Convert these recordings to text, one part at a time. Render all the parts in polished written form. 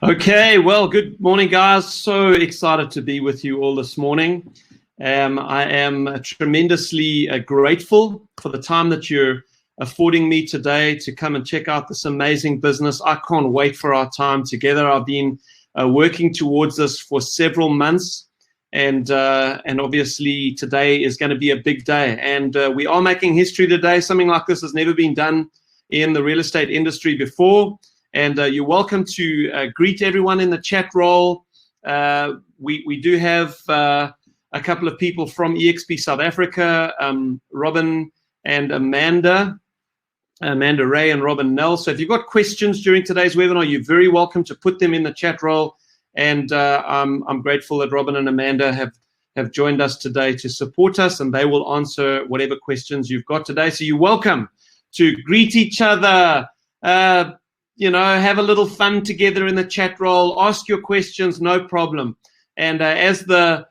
Okay, well, good morning, guys. So excited to be with you all this morning. I am tremendously grateful for the time that you're affording me today to come and check out this amazing business. I can't wait for our time together. I've been working towards this for several months, and obviously today is going to be a big day. And we are making history today. Something like this has never been done in the real estate industry before. And you're welcome to greet everyone in the chat roll. We do have a couple of people from eXp South Africa, Robin and Amanda Ray and Robin Nell. So if you've got questions during today's webinar, you're very welcome to put them in the chat roll. And I'm grateful that Robin and Amanda have joined us today to support us, and they will answer whatever questions you've got today. So you're welcome to greet each other, have a little fun together in the chat roll, ask your questions, no problem. And as the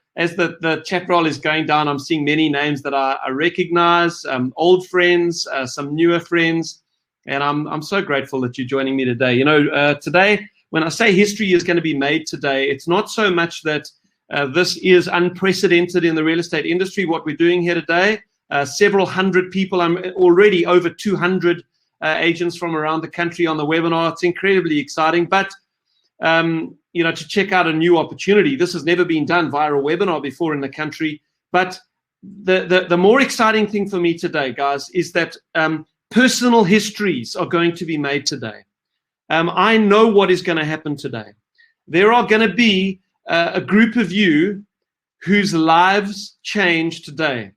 chat roll is going down, I'm seeing many names that I recognize, old friends, some newer friends, and I'm so grateful that you're joining me today. Today, when I say history is going to be made today, it's not so much that this is unprecedented in the real estate industry, what we're doing here today. Several hundred people, I'm already over 200 agents from around the country on the webinar. It's incredibly exciting, but to check out a new opportunity. This has never been done via a webinar before in the country. But the more exciting thing for me today, guys, is that personal histories are going to be made today. I know what is going to happen today. There are going to be a group of you whose lives change today.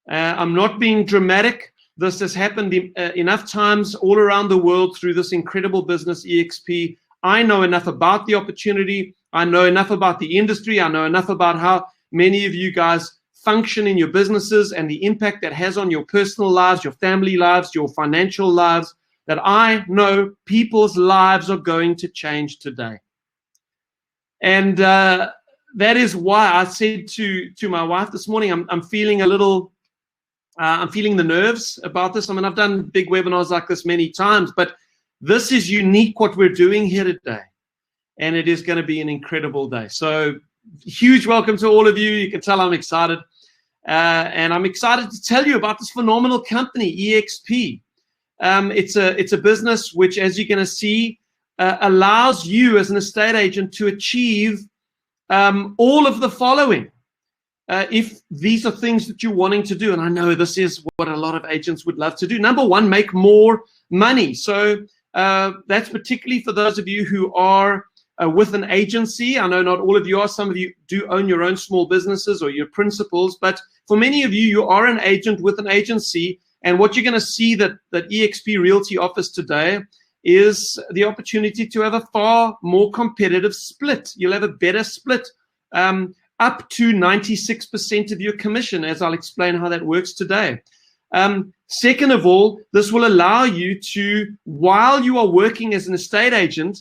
I'm not being dramatic. This has happened enough times all around the world through this incredible business, eXp. I know enough about the opportunity. I know enough about the industry. I know enough about how many of you guys function in your businesses and the impact that has on your personal lives, your family lives, your financial lives, that I know people's lives are going to change today. And that is why I said to my wife this morning, I'm feeling a little... I'm feeling the nerves about this. I mean, I've done big webinars like this many times, but this is unique what we're doing here today. And it is going to be an incredible day. So huge welcome to all of you. You can tell I'm excited. And I'm excited to tell you about this phenomenal company, eXp. It's a business which, as you're going to see, allows you as an estate agent to achieve all of the following. If these are things that you're wanting to do, and I know this is what a lot of agents would love to do. Number one, make more money. So that's particularly for those of you who are with an agency. I know not all of you are. Some of you do own your own small businesses or your principals, but for many of you, you are an agent with an agency. And what you're going to see that eXp Realty offers today is the opportunity to have a far more competitive split. You'll have a better split. Up to 96% of your commission, as I'll explain how that works today. Second of all, this will allow you to, while you are working as an estate agent,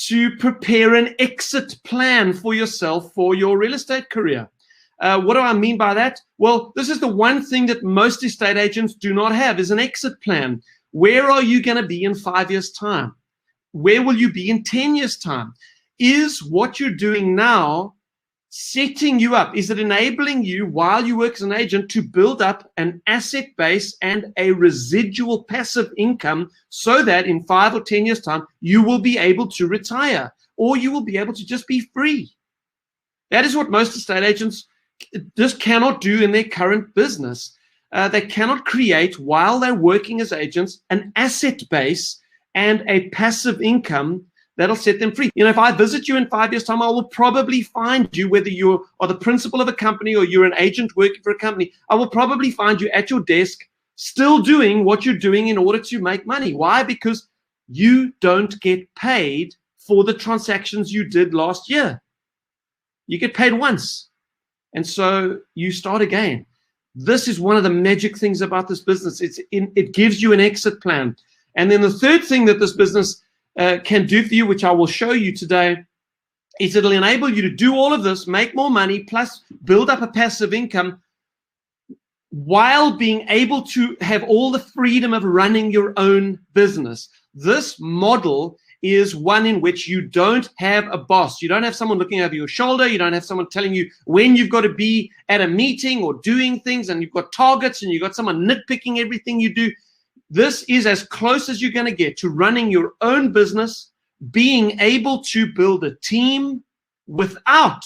to prepare an exit plan for yourself for your real estate career. What do I mean by that? Well, this is the one thing that most estate agents do not have, is an exit plan. Where are you going to be in 5 years' time? Where will you be in 10 years' time? Is what you're doing now setting you up? Is it enabling you, while you work as an agent, to build up an asset base and a residual passive income so that in 5 or 10 years' time, you will be able to retire, or you will be able to just be free? That is what most estate agents just cannot do in their current business. They cannot create, while they're working as agents, an asset base and a passive income that'll set them free. If I visit you in 5 years' time, I will probably find you, whether you are the principal of a company or you're an agent working for a company, I will probably find you at your desk still doing what you're doing in order to make money. Why? Because you don't get paid for the transactions you did last year. You get paid once. And so you start again. This is one of the magic things about this business. It gives you an exit plan. And then the third thing that this business can do for you, which I will show you today, is it'll enable you to do all of this, make more money, plus build up a passive income while being able to have all the freedom of running your own business. This model is one in which you don't have a boss. You don't have someone looking over your shoulder. You don't have someone telling you when you've got to be at a meeting or doing things, and you've got targets and you've got someone nitpicking everything you do. This is as close as you're going to get to running your own business, being able to build a team without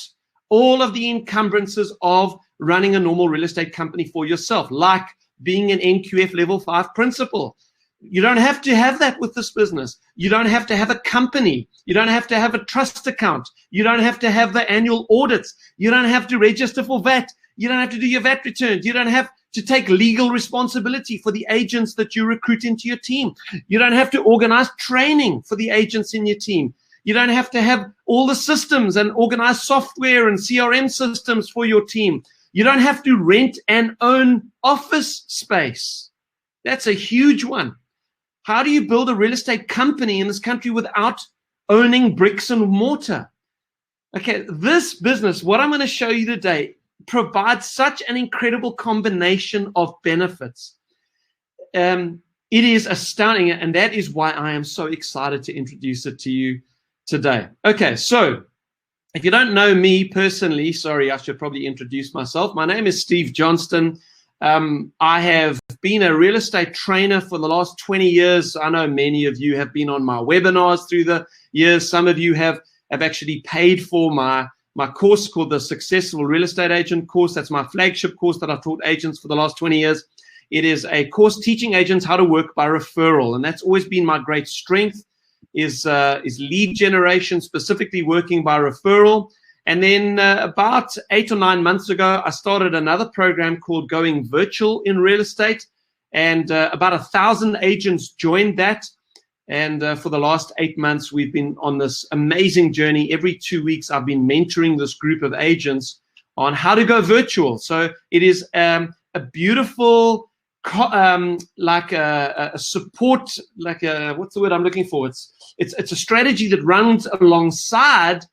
all of the encumbrances of running a normal real estate company for yourself, like being an NQF level 5 principal. You don't have to have that with this business. You don't have to have a company. You don't have to have a trust account. You don't have to have the annual audits. You don't have to register for VAT. You don't have to do your VAT returns. You don't have to take legal responsibility for the agents that you recruit into your team. You don't have to organize training for the agents in your team. You don't have to have all the systems and organize software and CRM systems for your team. You don't have to rent and own office space. That's a huge one. How do you build a real estate company in this country without owning bricks and mortar? Okay, this business, what I'm going to show you today, provides such an incredible combination of benefits. It is astounding, and that is why I am so excited to introduce it to you today. Okay, so if you don't know me personally, sorry, I should probably introduce myself. My name is Steve Johnstone. I have been a real estate trainer for the last 20 years. I know many of you have been on my webinars through the years. Some of you have actually paid for my course called the Successful Real Estate Agent course. That's my flagship course that I've taught agents for the last 20 years. It is a course teaching agents how to work by referral, and that's always been my great strength, is lead generation, specifically working by referral. And then about 8 or 9 months ago, I started another program called Going Virtual in Real Estate, and about 1,000 agents joined that. And for the last 8 months, we've been on this amazing journey. Every 2 weeks, I've been mentoring this group of agents on how to go virtual. So it is a beautiful, like a support, like what's the word I'm looking for? It's a strategy that runs alongside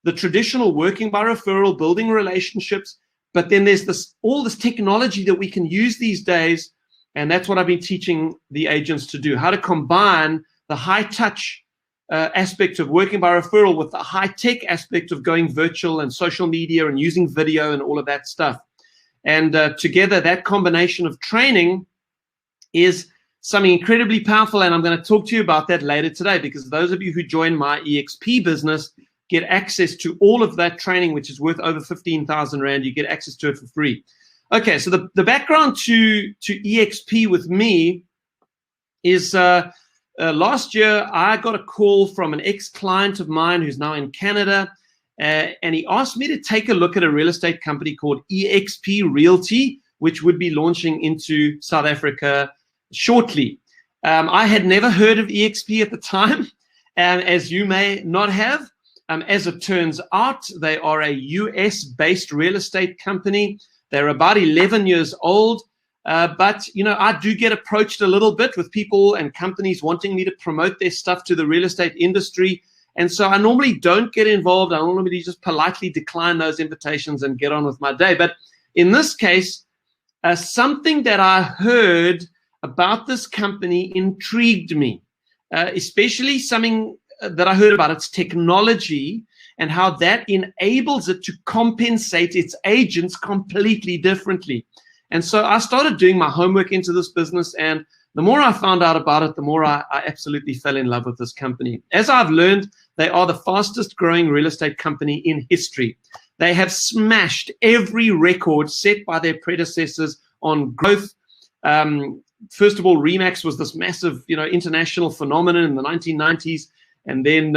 the traditional working by referral, building relationships. But then there's all this technology that we can use these days. And that's what I've been teaching the agents to do, how to combine the high-touch aspect of working by referral with the high-tech aspect of going virtual and social media and using video and all of that stuff. And together, that combination of training is something incredibly powerful. And I'm going to talk to you about that later today, because those of you who join my eXp business get access to all of that training, which is worth over 15,000 Rand. You get access to it for free. Okay, so the background to eXp with me is last year I got a call from an ex-client of mine who's now in Canada, and he asked me to take a look at a real estate company called eXp Realty, which would be launching into South Africa shortly. I had never heard of eXp at the time, as you may not have. As it turns out, they are a US-based real estate company. They're about 11 years old. But, you know, I do get approached a little bit with people and companies wanting me to promote their stuff to the real estate industry. And so I normally don't get involved. I normally just politely decline those invitations and get on with my day. But in this case, something that I heard about this company intrigued me, especially something that I heard about its technology and how that enables it to compensate its agents completely differently. And so I started doing my homework into this business, and the more I found out about it, the more I absolutely fell in love with this company. As I've learned, they are the fastest growing real estate company in history. They have smashed every record set by their predecessors on growth. First of all, Remax was this massive, international phenomenon in the 1990s. And then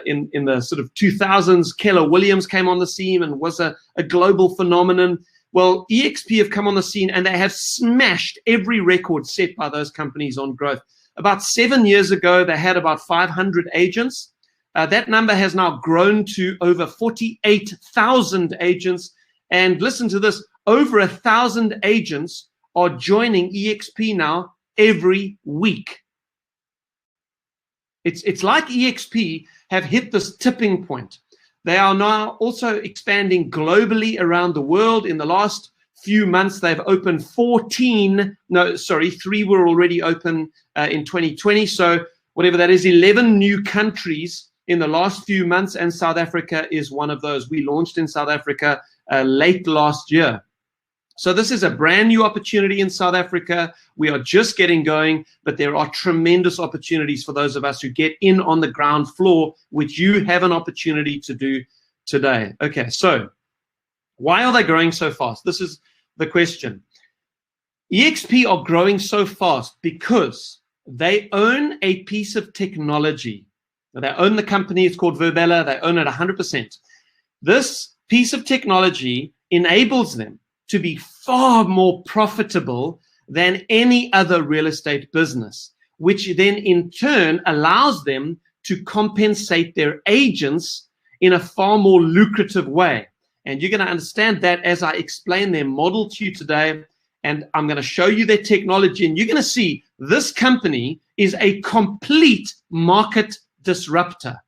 in the sort of 2000s, Keller Williams came on the scene and was a global phenomenon. Well, eXp have come on the scene, and they have smashed every record set by those companies on growth. About 7 years ago, they had about 500 agents. That number has now grown to over 48,000 agents. And listen to this, over 1,000 agents are joining eXp now every week. It's like eXp have hit this tipping point. They are now also expanding globally around the world. In the last few months, they've opened 14. No, sorry, 3 were already open in 2020. So whatever that is, 11 new countries in the last few months, and South Africa is one of those. We launched in South Africa late last year. So this is a brand new opportunity in South Africa. We are just getting going, but there are tremendous opportunities for those of us who get in on the ground floor, which you have an opportunity to do today. Okay, so why are they growing so fast? This is the question. eXp are growing so fast because they own a piece of technology. They own the company. It's called Verbella. They own it 100%. This piece of technology enables them to be far more profitable than any other real estate business, which then in turn allows them to compensate their agents in a far more lucrative way. And you're going to understand that as I explain their model to you today. And I'm going to show you their technology, and you're going to see this company is a complete market disruptor.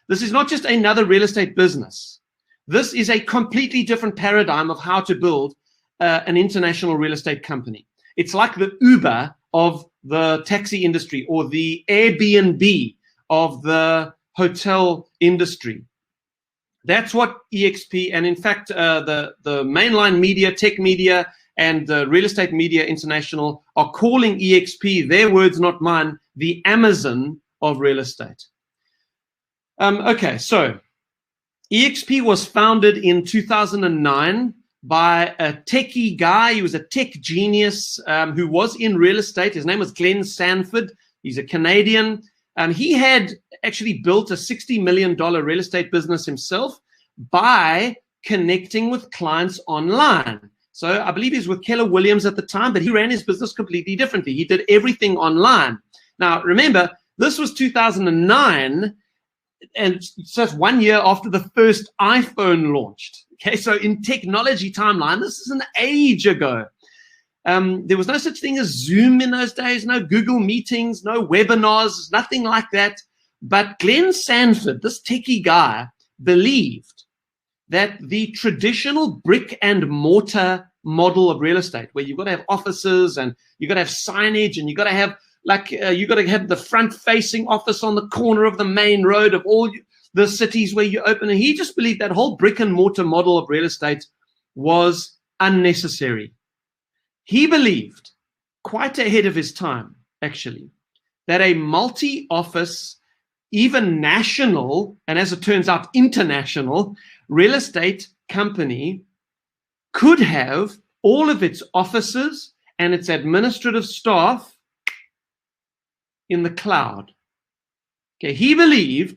This is not just another real estate business. This is a completely different paradigm of how to build an international real estate company. It's like the Uber of the taxi industry, or the Airbnb of the hotel industry. That's what eXp, and in fact, the mainline media, tech media, and the Real Estate Media International are calling eXp, their words, not mine, the Amazon of real estate. Okay, so eXp was founded in 2009 by a techie guy. He was a tech genius who was in real estate. His name was Glenn Sanford. He's a Canadian. He had actually built a $60 million real estate business himself by connecting with clients online. So I believe he was with Keller Williams at the time, but he ran his business completely differently. He did everything online. Now, remember, this was 2009, and so it's 1 year after the first iPhone launched. Okay, so in technology timeline, this is an age ago. There was no such thing as Zoom in those days, no Google meetings, no webinars, nothing like that. But Glenn Sanford, this techie guy, believed that the traditional brick and mortar model of real estate, where you've got to have offices and you've got to have signage and you've got to have the front-facing office on the corner of the main road of all the cities where you open. And he just believed that whole brick and mortar model of real estate was unnecessary. He believed, quite ahead of his time, actually, that a multi-office, even national, and as it turns out, international real estate company could have all of its offices and its administrative staff in the cloud. Okay, he believed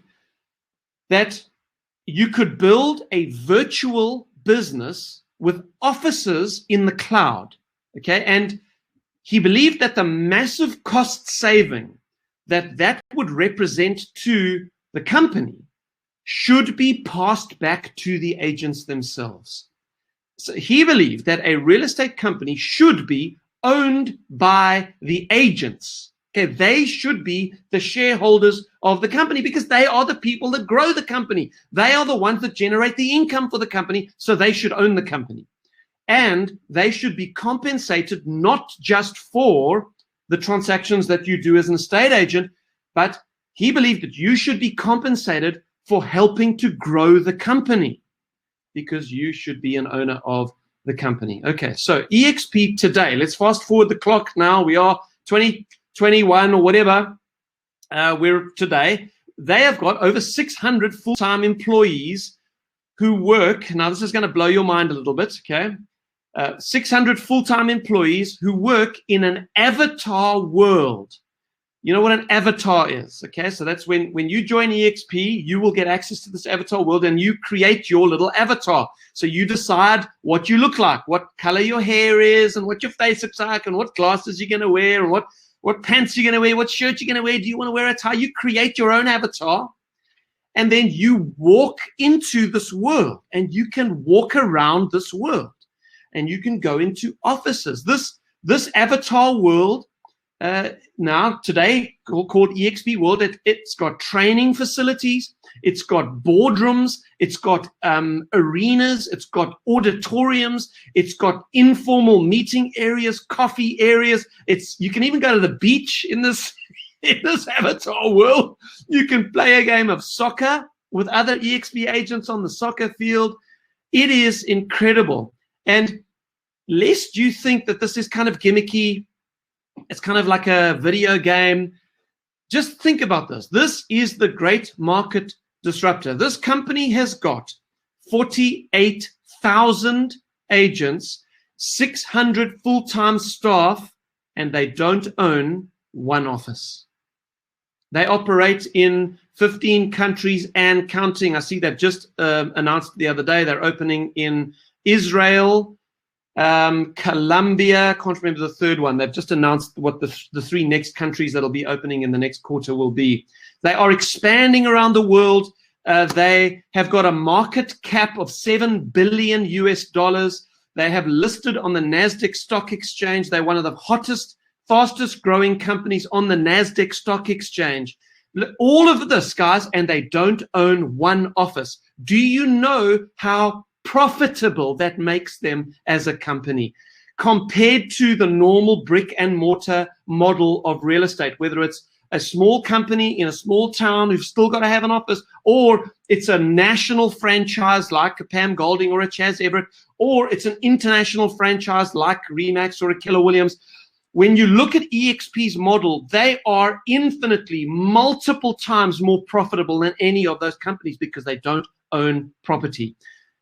that you could build a virtual business with offices in the cloud. Okay, and he believed that the massive cost saving that would represent to the company should be passed back to the agents themselves. So he believed that a real estate company should be owned by the agents. Okay, they should be the shareholders of the company because they are the people that grow the company. They are the ones that generate the income for the company, so they should own the company. And they should be compensated not just for the transactions that you do as an estate agent, but he believed that you should be compensated for helping to grow the company because you should be an owner of the company. Okay, so eXp today, let's fast forward the clock now. We are 2021 or whatever we're today. They have got over 600 full-time employees who work. Now, this is going to blow your mind a little bit, okay? 600 full-time employees who work in an avatar world. You know what an avatar is, okay? So that's when you join eXp, you will get access to this avatar world and you create your little avatar. So you decide what you look like, what color your hair is, and what your face looks like, and what glasses you're going to wear, and what pants you're going to wear, what shirt you're going to wear. Do you want to wear a tie? You create your own avatar. And then you walk into this world and you can walk around this world and you can go into offices. This avatar world now today called eXp World. It's got training facilities, it's got boardrooms, it's got arenas, it's got auditoriums, it's got informal meeting areas, coffee areas. You can even go to the beach in this in this avatar world. You can play a game of soccer with other eXp agents on the soccer field. It is incredible. And lest you think that this is kind of gimmicky, it's kind of like a video game, just think about this. This is the great market disruptor. This company has got 48,000 agents, 600 full-time staff, and they don't own one office. They operate in 15 countries and counting. I see they've just announced the other day they're opening in Israel, Colombia, can't remember the third one. They've just announced what the three next countries that'll be opening in the next quarter will be. They are expanding around the world. They have got a market cap of $7 billion US. They have listed on the NASDAQ stock exchange. They're one of the hottest, fastest growing companies on the NASDAQ stock exchange. All of this, guys, and they don't own one office. Do you know how profitable that makes them as a company compared to the normal brick and mortar model of real estate, whether it's a small company in a small town who've still got to have an office, or it's a national franchise like a Pam Golding or a Chaz Everett, or it's an international franchise like Remax or a Keller Williams. When you look at eXp's model, they are infinitely, multiple times more profitable than any of those companies because they don't own property.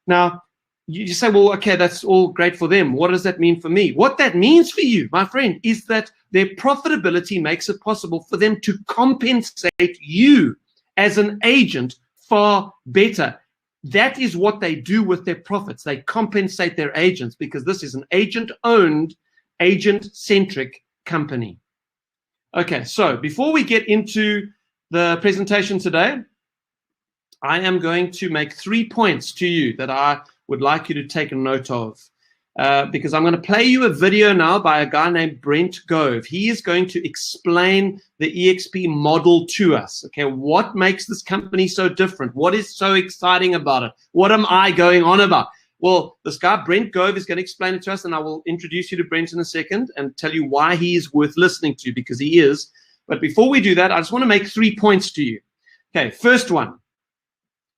Now, you say, well, okay, that's all great for them. What does that mean for me? What that means for you, my friend, is that their profitability makes it possible for them to compensate you as an agent far better. That is what they do with their profits. They compensate their agents because this is an agent-owned, agent-centric company. Okay, so before we get into the presentation today, I am going to make 3 points to you that I would like you to take a note of, because I'm going to play you a video now by a guy named Brent Gove. He is going to explain the eXp model to us. Okay, what makes this company so different? What is so exciting about it? What am I going on about? Well, this guy, Brent Gove, is going to explain it to us, and I will introduce you to Brent in a second and tell you why he is worth listening to, because he is. But before we do that, I just want to make 3 points to you. Okay, first one.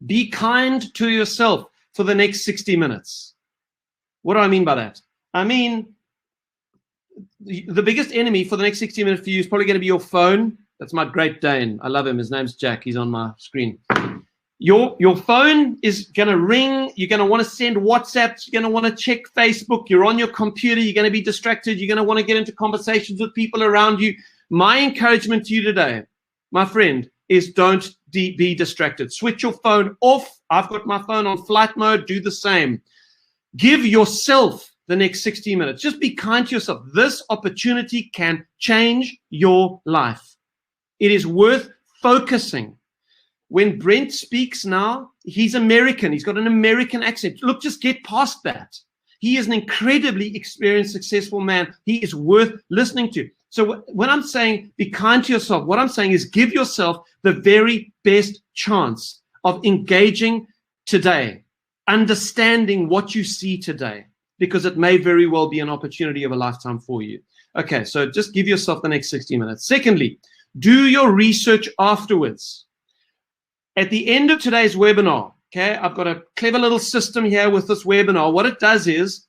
Be kind to yourself for the next 60 minutes. What do I mean by that? I mean, the biggest enemy for the next 60 minutes for you is probably going to be your phone. That's my Great Dane. I love him. His name's Jack. He's on my screen. Your phone is going to ring. You're going to want to send WhatsApps. You're going to want to check Facebook. You're on your computer. You're going to be distracted. You're going to want to get into conversations with people around you. My encouragement to you today, my friend, is don't be distracted. Switch your phone off. I've got my phone on flight mode. Do the same. Give yourself the next 60 minutes. Just be kind to yourself. This opportunity can change your life. It is worth focusing. When Brent speaks now, he's American. He's got an American accent. Look, just get past that. He is an incredibly experienced, successful man. He is worth listening to. So when I'm saying be kind to yourself, what I'm saying is give yourself the very best chance of engaging today, understanding what you see today, because it may very well be an opportunity of a lifetime for you. Okay, so just give yourself the next 60 minutes. Secondly, do your research afterwards. At the end of today's webinar, okay, I've got a clever little system here with this webinar. What it does is,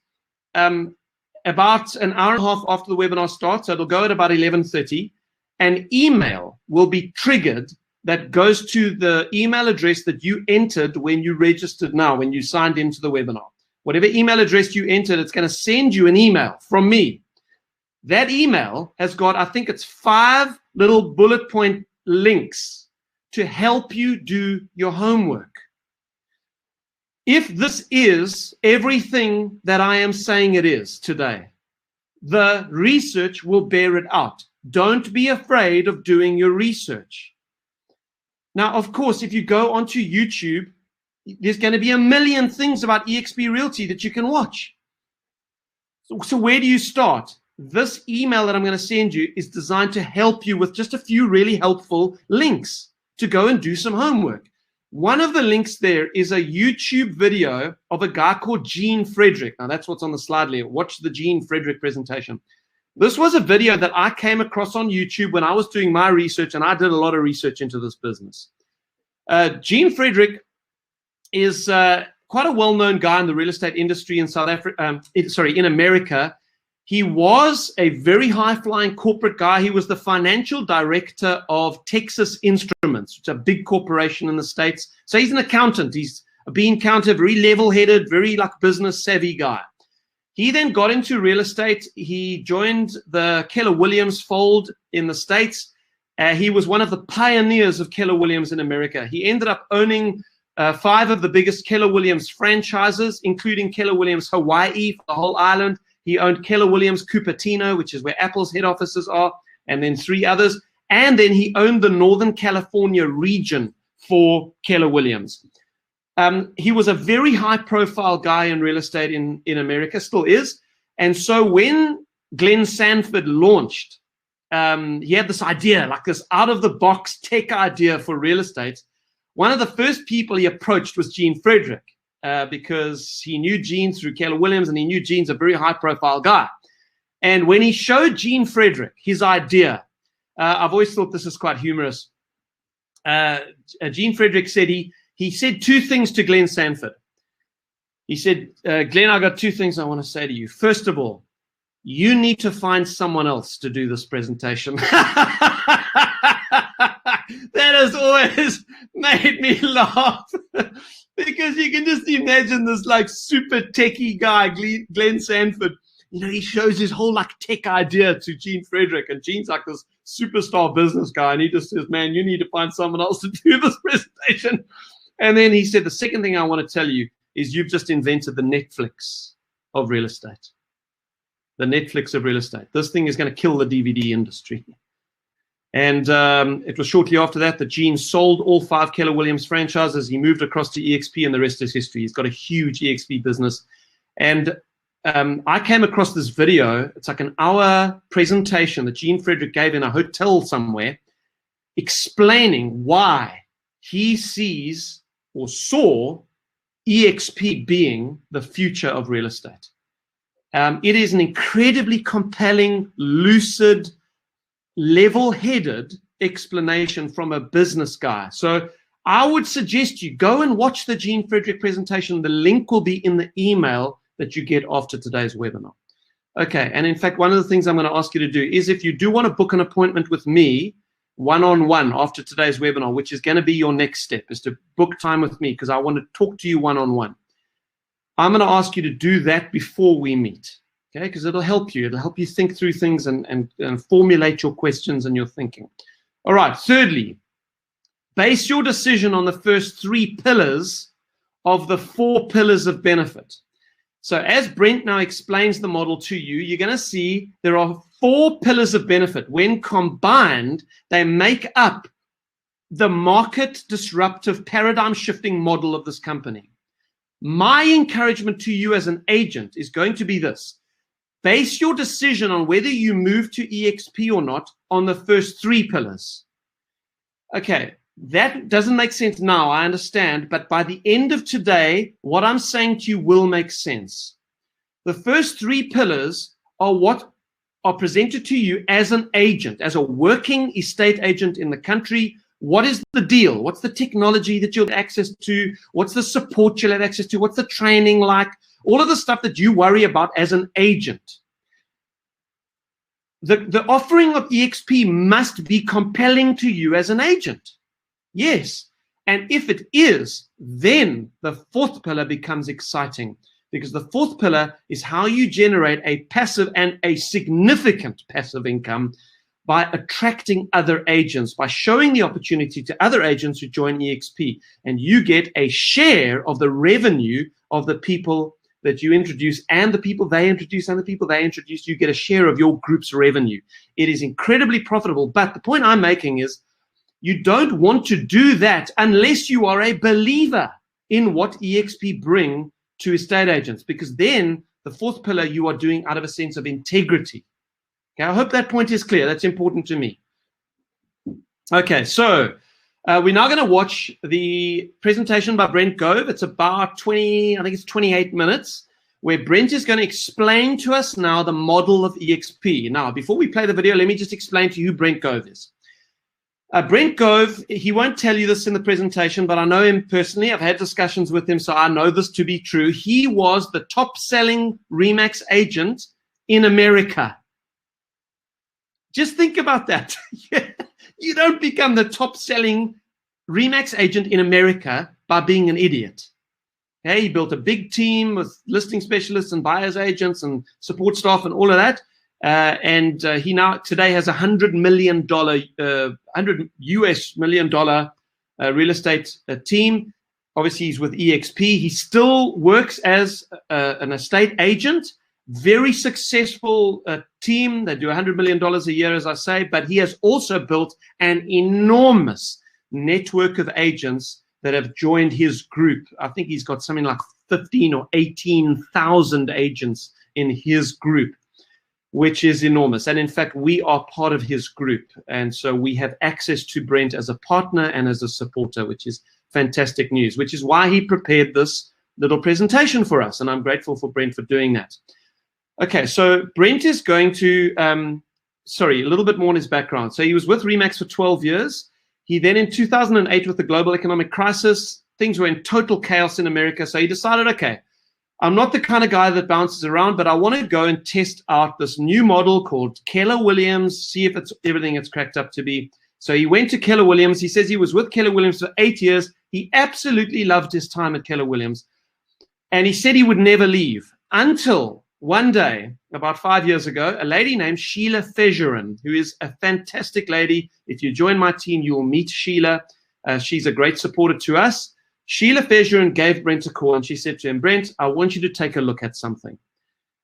about an hour and a half after the webinar starts, so it'll go at about 11:30, an email will be triggered that goes to the email address that you entered when you registered now, when you signed into the webinar. Whatever email address you entered, it's going to send you an email from me. That email has got, I think it's 5 little bullet point links to help you do your homework. If this is everything that I am saying it is today, the research will bear it out. Don't be afraid of doing your research. Now, of course, if you go onto YouTube, there's going to be a million things about eXp Realty that you can watch. So where do you start? this email that I'm going to send you is designed to help you with just a few really helpful links to go and do some homework. One of the links there is a YouTube video of a guy called Gene Frederick. Now, that's what's on the slide there. Watch the Gene Frederick presentation. This was a video that I came across on YouTube when I was doing my research, and I did a lot of research into this business. Gene Frederick is quite a well-known guy in the real estate industry in South Africa. In America. He was a very high-flying corporate guy. He was the financial director of Texas Instruments, which is a big corporation in the States. So he's an accountant. He's a bean counter, very level-headed, very like business-savvy guy. He then got into real estate. He joined the Keller Williams fold in the States. He was one of the pioneers of Keller Williams in America. He ended up owning 5 of the biggest Keller Williams franchises, including Keller Williams Hawaii for the whole island. He owned Keller Williams Cupertino, which is where Apple's head offices are, and then 3 others. And then he owned the Northern California region for Keller Williams. He was a very high-profile guy in real estate in America, still is. And so when Glenn Sanford launched, he had this idea, like this out-of-the-box tech idea for real estate. One of the first people he approached was Gene Frederick. Because he knew Gene through Keller Williams, and he knew Gene's a very high-profile guy. And when he showed Gene Frederick his idea, I've always thought this is quite humorous. Gene Frederick said he said 2 things to Glenn Sanford. He said, Glenn, I've got 2 things I want to say to you. First of all, you need to find someone else to do this presentation. That has always made me laugh. Because you can just imagine this like super techie guy, Glenn Sanford. You know, he shows his whole like tech idea to Gene Frederick, and Gene's like this superstar business guy, and he just says, man, you need to find someone else to do this presentation. And then he said, the second thing I want to tell you is you've just invented the Netflix of real estate. The Netflix of real estate. This thing is going to kill the DVD industry. And it was shortly after that that Gene sold all 5 Keller Williams franchises. He moved across to eXp, and the rest is history. He's got a huge eXp business. And I came across this video. It's like an hour presentation that Gene Frederick gave in a hotel somewhere, explaining why he sees or saw eXp being the future of real estate. It is an incredibly compelling, lucid, level-headed explanation from a business guy. So I would suggest you go and watch the Gene Frederick presentation. The link will be in the email that you get after today's webinar. Okay, and in fact, one of the things I'm going to ask you to do is if you do want to book an appointment with me one-on-one after today's webinar, which is going to be your next step, is to book time with me because I want to talk to you one-on-one. I'm going to ask you to do that before we meet. Okay, because it'll help you. It'll help you think through things and formulate your questions and your thinking. All right, thirdly, base your decision on the first 3 pillars of the 4 pillars of benefit. So as Brent now explains the model to you, you're going to see there are 4 pillars of benefit. When combined, they make up the market disruptive paradigm shifting model of this company. My encouragement to you as an agent is going to be this. Base your decision on whether you move to eXp or not on the first 3 pillars. Okay, that doesn't make sense now, I understand, but by the end of today, what I'm saying to you will make sense. The first 3 pillars are what are presented to you as an agent, as a working estate agent in the country. What is the deal? What's the technology that you'll have access to? What's the support you'll have access to? What's the training like? All of the stuff that you worry about as an agent. The offering of eXp must be compelling to you as an agent. Yes. And if it is, then the 4th pillar becomes exciting, because the 4th pillar is how you generate a passive and a significant passive income by attracting other agents, by showing the opportunity to other agents who join eXp, and you get a share of the revenue of the people that you introduce and the people they introduce and the people they introduce. You get a share of your group's revenue. It is incredibly profitable. But the point I'm making is you don't want to do that unless you are a believer in what eXp bring to estate agents, because then the 4th pillar you are doing out of a sense of integrity. Okay, I hope that point is clear. That's important to me. Okay, so we're now going to watch the presentation by Brent Gove. It's about 28 minutes, where Brent is going to explain to us now the model of eXp. Now, before we play the video, let me just explain to you who Brent Gove is. Brent Gove, he won't tell you this in the presentation, but I know him personally. I've had discussions with him, so I know this to be true. He was the top-selling RE/MAX agent in America. Just think about that. You don't become the top-selling RE/MAX agent in America by being an idiot. Okay, he built a big team with listing specialists and buyers agents and support staff and all of that. He now today has $100 million real estate team. Obviously, he's with eXp. He still works as an estate agent. Very successful team. They do $100 million a year, as I say. But he has also built an enormous network of agents that have joined his group. I think he's got something like 15 or 18,000 agents in his group, which is enormous. And in fact, we are part of his group. And so we have access to Brent as a partner and as a supporter, which is fantastic news, which is why he prepared this little presentation for us. And I'm grateful for Brent for doing that. Okay, so Brent is going to, a little bit more on his background. So he was with RE/MAX for 12 years. He then, in 2008, with the global economic crisis, things were in total chaos in America. So he decided, okay, I'm not the kind of guy that bounces around, but I want to go and test out this new model called Keller Williams, see if it's everything it's cracked up to be. So he went to Keller Williams. He says he was with Keller Williams for 8 years. He absolutely loved his time at Keller Williams. And he said he would never leave until one day, about 5 years ago, a lady named Sheila Fejeran, who is a fantastic lady. If you join my team, you will meet Sheila. She's a great supporter to us. Sheila Fejeran gave Brent a call, and she said to him, Brent, I want you to take a look at something.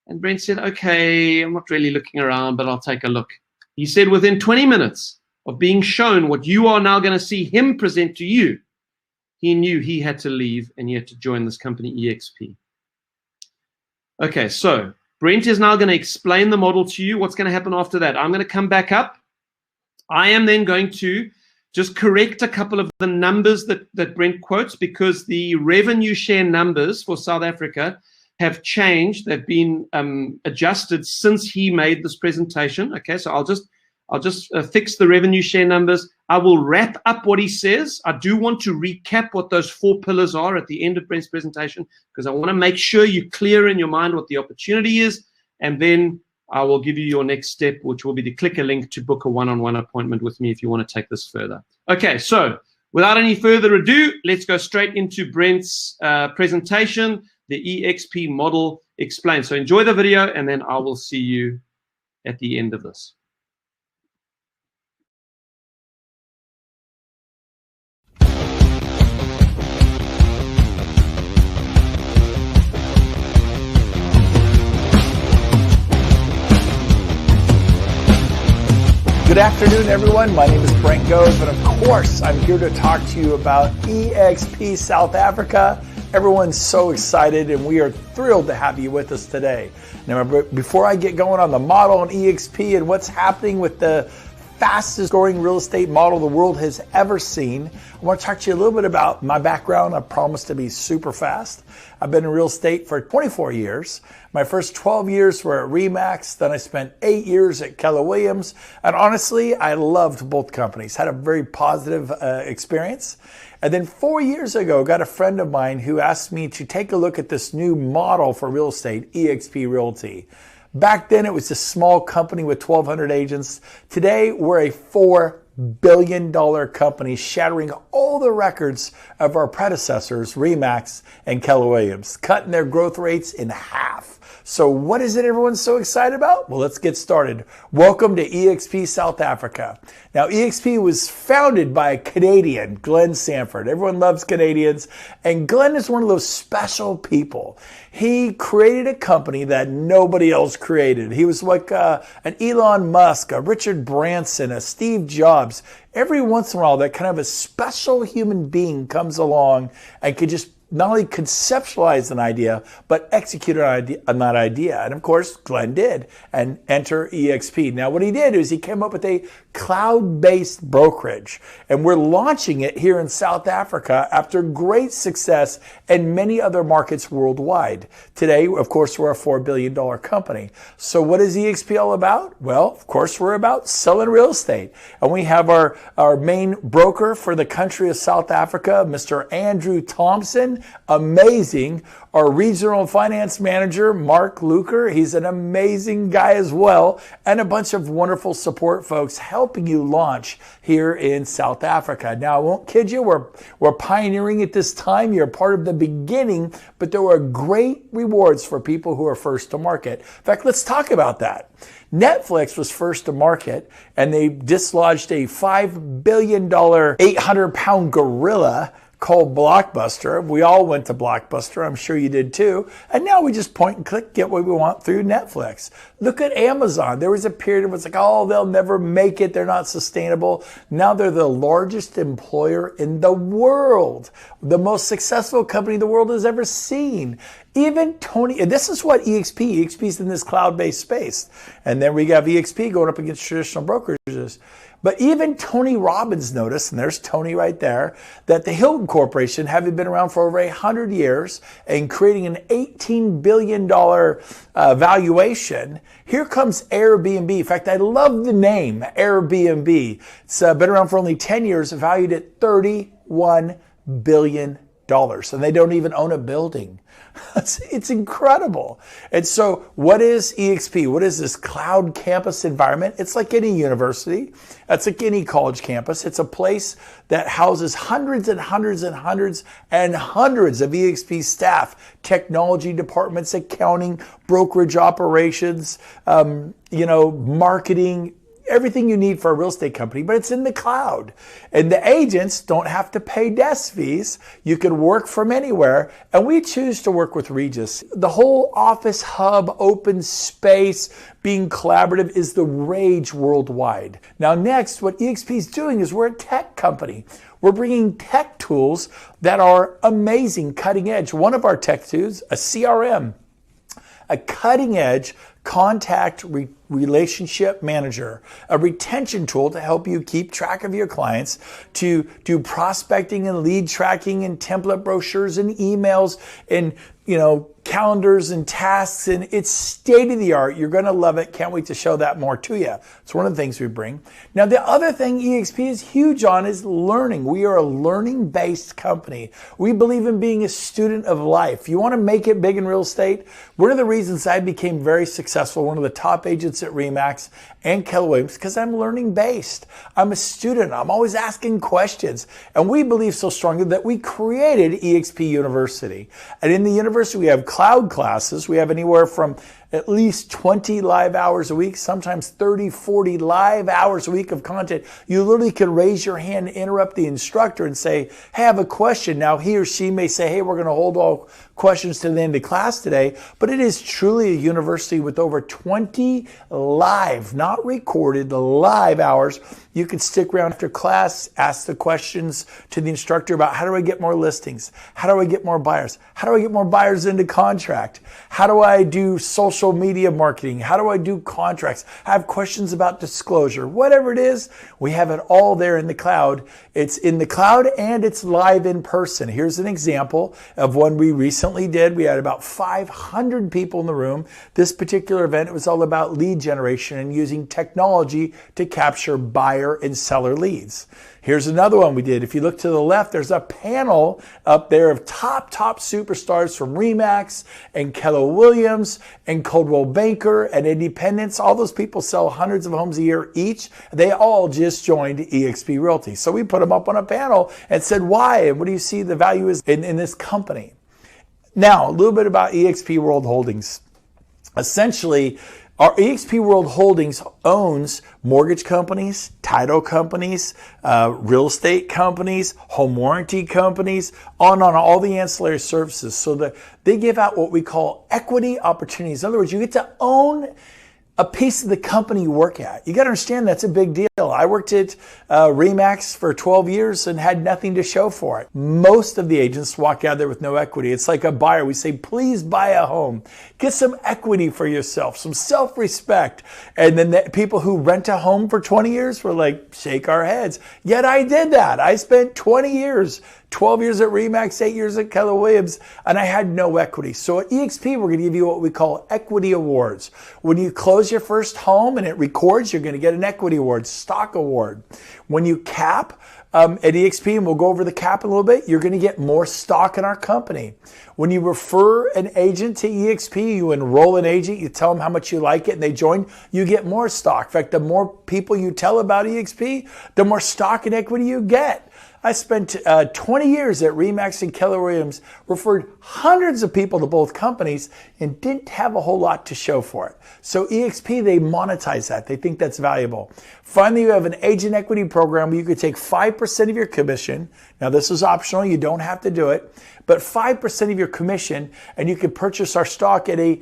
And Brent said, okay, I'm not really looking around, but I'll take a look. He said within 20 minutes of being shown what you are now going to see him present to you, he knew he had to leave and he had to join this company, eXp. Okay, so Brent is now going to explain the model to you. What's going to happen after that? I'm going to come back up. I am then going to just correct a couple of the numbers that Brent quotes, because the revenue share numbers for South Africa have changed. They've been adjusted since he made this presentation. Okay, so I'll just fix the revenue share numbers. I will wrap up what he says. I do want to recap what those 4 pillars are at the end of Brent's presentation, because I want to make sure you're clear in your mind what the opportunity is, and then I will give you your next step, which will be to click a link to book a one-on-one appointment with me if you want to take this further. Okay, so without any further ado, let's go straight into Brent's presentation, the eXp model explained. So enjoy the video, and then I will see you at the end of this. Good afternoon, everyone. My name is Brent Gove, and of course, I'm here to talk to you about eXp South Africa. Everyone's so excited, and we are thrilled to have you with us today. Now, before I get going on the model on eXp and what's happening with the fastest growing real estate model the world has ever seen, I want to talk to you a little bit about my background. I promise to be super fast. I've been in real estate for 24 years. My first 12 years were at RE/MAX. Then I spent 8 years at Keller Williams. And honestly, I loved both companies, had a very positive experience. And then 4 years ago, got a friend of mine who asked me to take a look at this new model for real estate, eXp Realty. Back then, it was a small company with 1,200 agents. Today, we're a $4 billion company, shattering all the records of our predecessors, RE/MAX and Keller Williams, cutting their growth rates in half. So what is it everyone's so excited about? Well, let's get started. Welcome to eXp South Africa. Now, eXp was founded by a Canadian, Glenn Sanford. Everyone loves Canadians, and Glenn is one of those special people. He created a company that nobody else created. He was like an Elon Musk, a Richard Branson, a Steve Jobs. Every once in a while, that kind of a special human being comes along and could just not only conceptualize an idea, but execute on that idea. And of course, Glenn did, and enter eXp. Now, what he did is he came up with a cloud-based brokerage, and we're launching it here in South Africa after great success in many other markets worldwide. Today, of course, we're a $4 billion company. So what is eXp all about? Well, of course, we're about selling real estate. And we have our main broker for the country of South Africa, Mr. Andrew Thompson. Amazing. Our regional finance manager, Mark Luker. He's an amazing guy as well. And a bunch of wonderful support folks helping you launch here in South Africa. Now, I won't kid you, we're pioneering at this time. You're part of the beginning, but there are great rewards for people who are first to market. In fact, let's talk about that. Netflix was first to market, and they dislodged a $5 billion, 800-pound gorilla called Blockbuster. We all went to Blockbuster. I'm sure you did too. And now we just point and click, get what we want through Netflix. Look at Amazon. There was a period where it's like, oh, they'll never make it. They're not sustainable. Now they're the largest employer in the world, the most successful company the world has ever seen. Even Tony, and this is what eXp is in this cloud-based space. And then we got eXp going up against traditional brokerages. But even Tony Robbins noticed, and there's Tony right there, that the Hilton Corporation, having been around for over 100 years and creating an $18 billion valuation, here comes Airbnb. In fact, I love the name Airbnb. It's been around for only 10 years, valued at $31 billion. And they don't even own a building. It's incredible. And so what is eXp? What is this cloud campus environment? It's like any university. It's like any college campus. It's a place that houses hundreds and hundreds and hundreds and hundreds of eXp staff, technology departments, accounting, brokerage operations, marketing, everything you need for a real estate company, but it's in the cloud. And the agents don't have to pay desk fees. You can work from anywhere. And we choose to work with Regus. The whole office hub, open space, being collaborative is the rage worldwide. Now, next, what eXp is doing is we're a tech company. We're bringing tech tools that are amazing, cutting edge. One of our tech tools, a CRM, a cutting edge contact relationship manager, a retention tool to help you keep track of your clients, to do prospecting and lead tracking and template brochures and emails and calendars and tasks, and it's state of the art. You're going to love it. Can't wait to show that more to you. It's one of the things we bring. Now, the other thing eXp is huge on is learning. We are a learning-based company. We believe in being a student of life. You want to make it big in real estate? One of the reasons I became very successful, one of the top agents at RE/MAX and Keller Williams, because I'm learning-based. I'm a student. I'm always asking questions. And we believe so strongly that we created eXp University. And in the university, we have cloud classes. We have anywhere from at least 20 live hours a week, sometimes 30, 40 live hours a week of content. You literally can raise your hand, interrupt the instructor and say, hey, I have a question. Now he or she may say, hey, we're going to hold all questions to the end of class today, but it is truly a university with over 20 live, not recorded, the live hours. You can stick around after class, ask the questions to the instructor about how do I get more listings? How do I get more buyers? How do I get more buyers into contract? How do I do social media marketing? How do I do contracts? I have questions about disclosure. Whatever it is, we have it all there in the cloud. It's in the cloud and it's live in person. Here's an example of one we recently did. We had about 500 people in the room. This particular event, it was all about lead generation and using technology to capture buyer and seller leads. Here's another one we did. If you look to the left, there's a panel up there of top superstars from RE/MAX and Keller Williams and Coldwell Banker and Independence. All those people sell hundreds of homes a year each. They all just joined eXp Realty. So we put them up on a panel and said, why? And what do you see the value is in this company? Now, a little bit about eXp World Holdings. Essentially, our eXp World Holdings owns mortgage companies, title companies, real estate companies, home warranty companies, on all the ancillary services. So that they give out what we call equity opportunities. In other words, you get to own a piece of the company you work at. You got to understand that's a big deal. I worked at Remax for 12 years and had nothing to show for it. Most of the agents walk out there with no equity. It's like a buyer. We say, please buy a home. Get some equity for yourself, some self-respect. And then the people who rent a home for 20 years were like, shake our heads. Yet I did that. I spent 20 years 12 years at Remax, 8 years at Keller Williams, and I had no equity. So at eXp, we're going to give you what we call equity awards. When you close your first home and it records, you're going to get an equity award, stock award. When you cap at eXp, and we'll go over the cap a little bit, you're going to get more stock in our company. When you refer an agent to eXp, you enroll an agent, you tell them how much you like it, and they join, you get more stock. In fact, the more people you tell about eXp, the more stock and equity you get. I spent 20 years at Remax and Keller Williams, referred hundreds of people to both companies, and didn't have a whole lot to show for it. So eXp, they monetize that. They think that's valuable. Finally, you have an agent equity program where you could take 5% of your commission. Now, this is optional. You don't have to do it. But 5% of your commission, and you can purchase our stock at a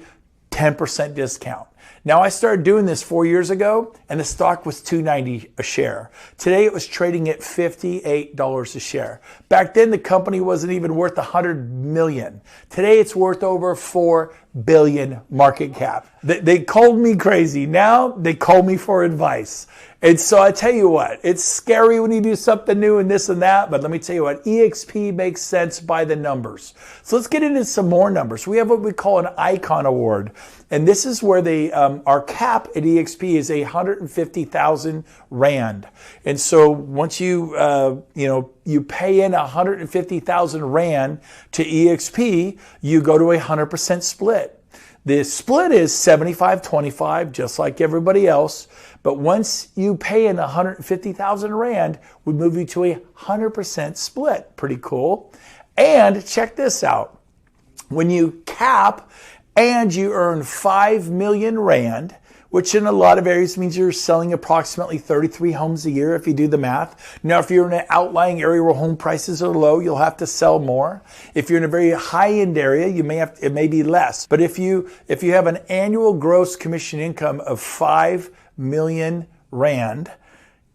10% discount. Now, I started doing this 4 years ago, and the stock was $2.90 a share. Today, it was trading at $58 a share. Back then, the company wasn't even worth $100 million. Today, it's worth over $4 billion market cap. They called me crazy. Now, they call me for advice. And so I tell you what, it's scary when you do something new and this and that, but let me tell you what, eXp makes sense by the numbers. So let's get into some more numbers. We have what we call an icon award. And this is where our cap at eXp is 150,000 Rand. And so once you pay in 150,000 Rand to eXp, you go to a 100% split. The split is 75-25, just like everybody else. But once you pay in 150,000 Rand, we move you to a 100% split. Pretty cool. And check this out. When you cap and you earn 5 million Rand, which in a lot of areas means you're selling approximately 33 homes a year if you do the math. Now, if you're in an outlying area where home prices are low, you'll have to sell more. If you're in a very high-end area, it may be less. But if you have an annual gross commission income of 5 million Rand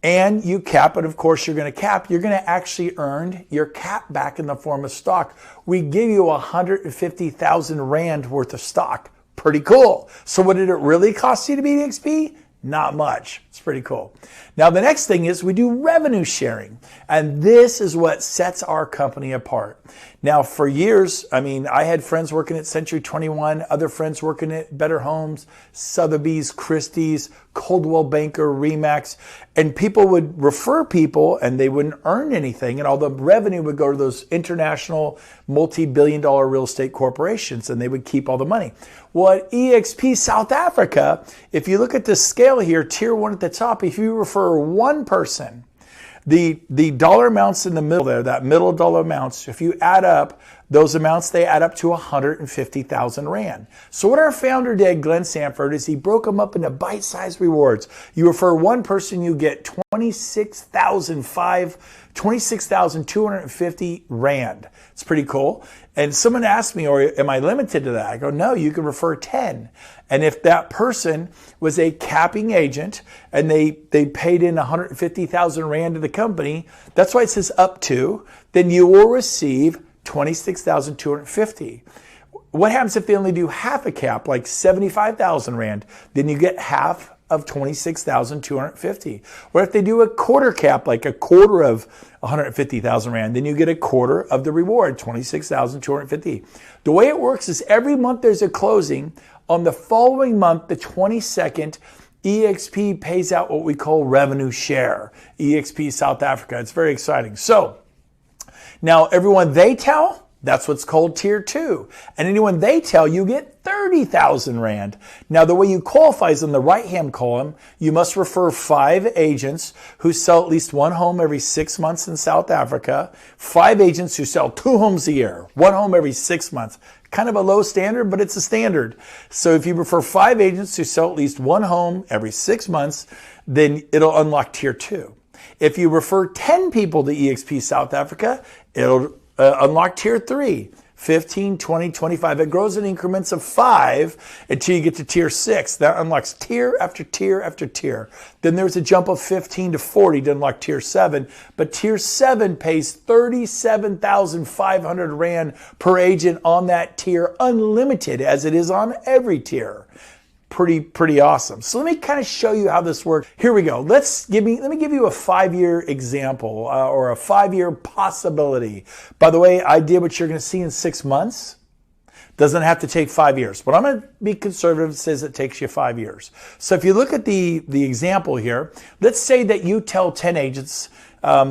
and you cap it, of course you're going to cap, you're going to actually earn your cap back in the form of stock. We give you 150,000 Rand worth of stock. Pretty cool. So what did it really cost you to be eXp? Not much. It's pretty cool. Now, the next thing is we do revenue sharing. And this is what sets our company apart. Now, for years, I had friends working at Century 21, other friends working at Better Homes, Sotheby's, Christie's, Coldwell Banker, Remax, and people would refer people and they wouldn't earn anything, and all the revenue would go to those international multi-billion-dollar real estate corporations, and they would keep all the money. Well, at eXp South Africa, if you look at the scale here, tier 1 at the top, if you refer one person, the dollar amounts in the middle there, that middle dollar amounts, if you add up those amounts, they add up to 150,000 Rand. So what our founder did, Glenn Sanford, is he broke them up into bite-sized rewards. You refer one person, you get 26,250 Rand. It's pretty cool. And someone asked me, or am I limited to that? I go, no, you can refer 10. And if that person was a capping agent and they paid in 150,000 Rand to the company, that's why it says up to, then you will receive 26,250. What happens if they only do half a cap, like 75,000 Rand? Then you get half of 26,250. What if they do a quarter cap, like a quarter of 150,000 Rand? Then you get a quarter of the reward, 26,250. The way it works is every month there's a closing. On the following month, the 22nd, eXp pays out what we call revenue share. eXp South Africa. It's very exciting. So now everyone they tell, that's what's called tier 2. And anyone they tell, you get 30,000 Rand. Now, the way you qualify is in the right-hand column. You must refer 5 agents who sell at least 1 home every 6 months in South Africa, 5 agents who sell 2 homes a year, 1 home every 6 months. Kind of a low standard, but it's a standard. So if you refer 5 agents who sell at least 1 home every 6 months, then it'll unlock tier 2. If you refer 10 people to eXp South Africa, it'll unlock tier 3. 15, 20, 25. It grows in increments of 5 until you get to tier 6. That unlocks tier after tier after tier. Then there's a jump of 15 to 40 to unlock tier 7. But tier 7 pays 37,500 Rand per agent on that tier, unlimited, as it is on every tier. Pretty awesome. So let me kind of show you how this works. Here we go. Let me give you a 5-year example or a 5-year possibility. By the way, I did what you're going to see in 6 months. Doesn't have to take 5 years, but I'm going to be conservative. It says it takes you 5 years. So if you look at the example here, let's say that you tell 10 agents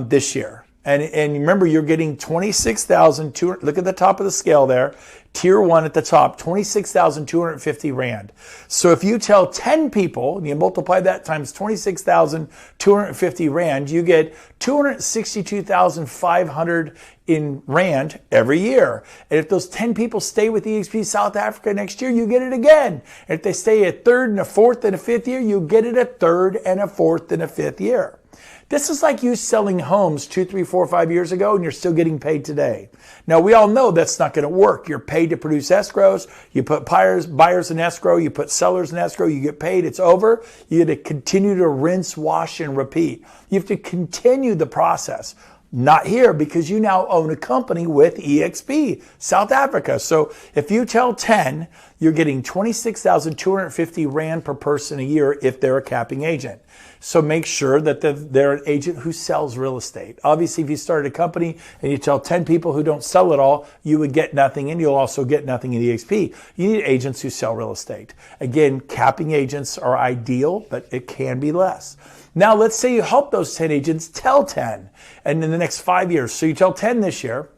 this year. And remember, you're getting 26,200. Look at the top of the scale there. Tier 1 at the top, 26,250 Rand. So if you tell 10 people, and you multiply that times 26,250 Rand, you get 262,500 in Rand every year. And if those 10 people stay with eXp South Africa next year, you get it again. And if they stay a third and a fourth and a fifth year, you get it a third and a fourth and a fifth year. This is like you selling homes 2, 3, 4, 5 years ago, and you're still getting paid today. Now, we all know that's not going to work. You're paid to produce escrows. You put buyers in escrow. You put sellers in escrow. You get paid. It's over. You have to continue to rinse, wash, and repeat. You have to continue the process. Not here, because you now own a company with eXp South Africa. So if you tell 10, you're getting 26,250 Rand per person a year if they're a capping agent. So make sure that they're an agent who sells real estate. Obviously, if you started a company and you tell 10 people who don't sell it all, you would get nothing, and you'll also get nothing in eXp. You need agents who sell real estate. Again, capping agents are ideal, but it can be less. Now, let's say you help those 10 agents tell 10, and in the next 5 years. So you tell 10 this year,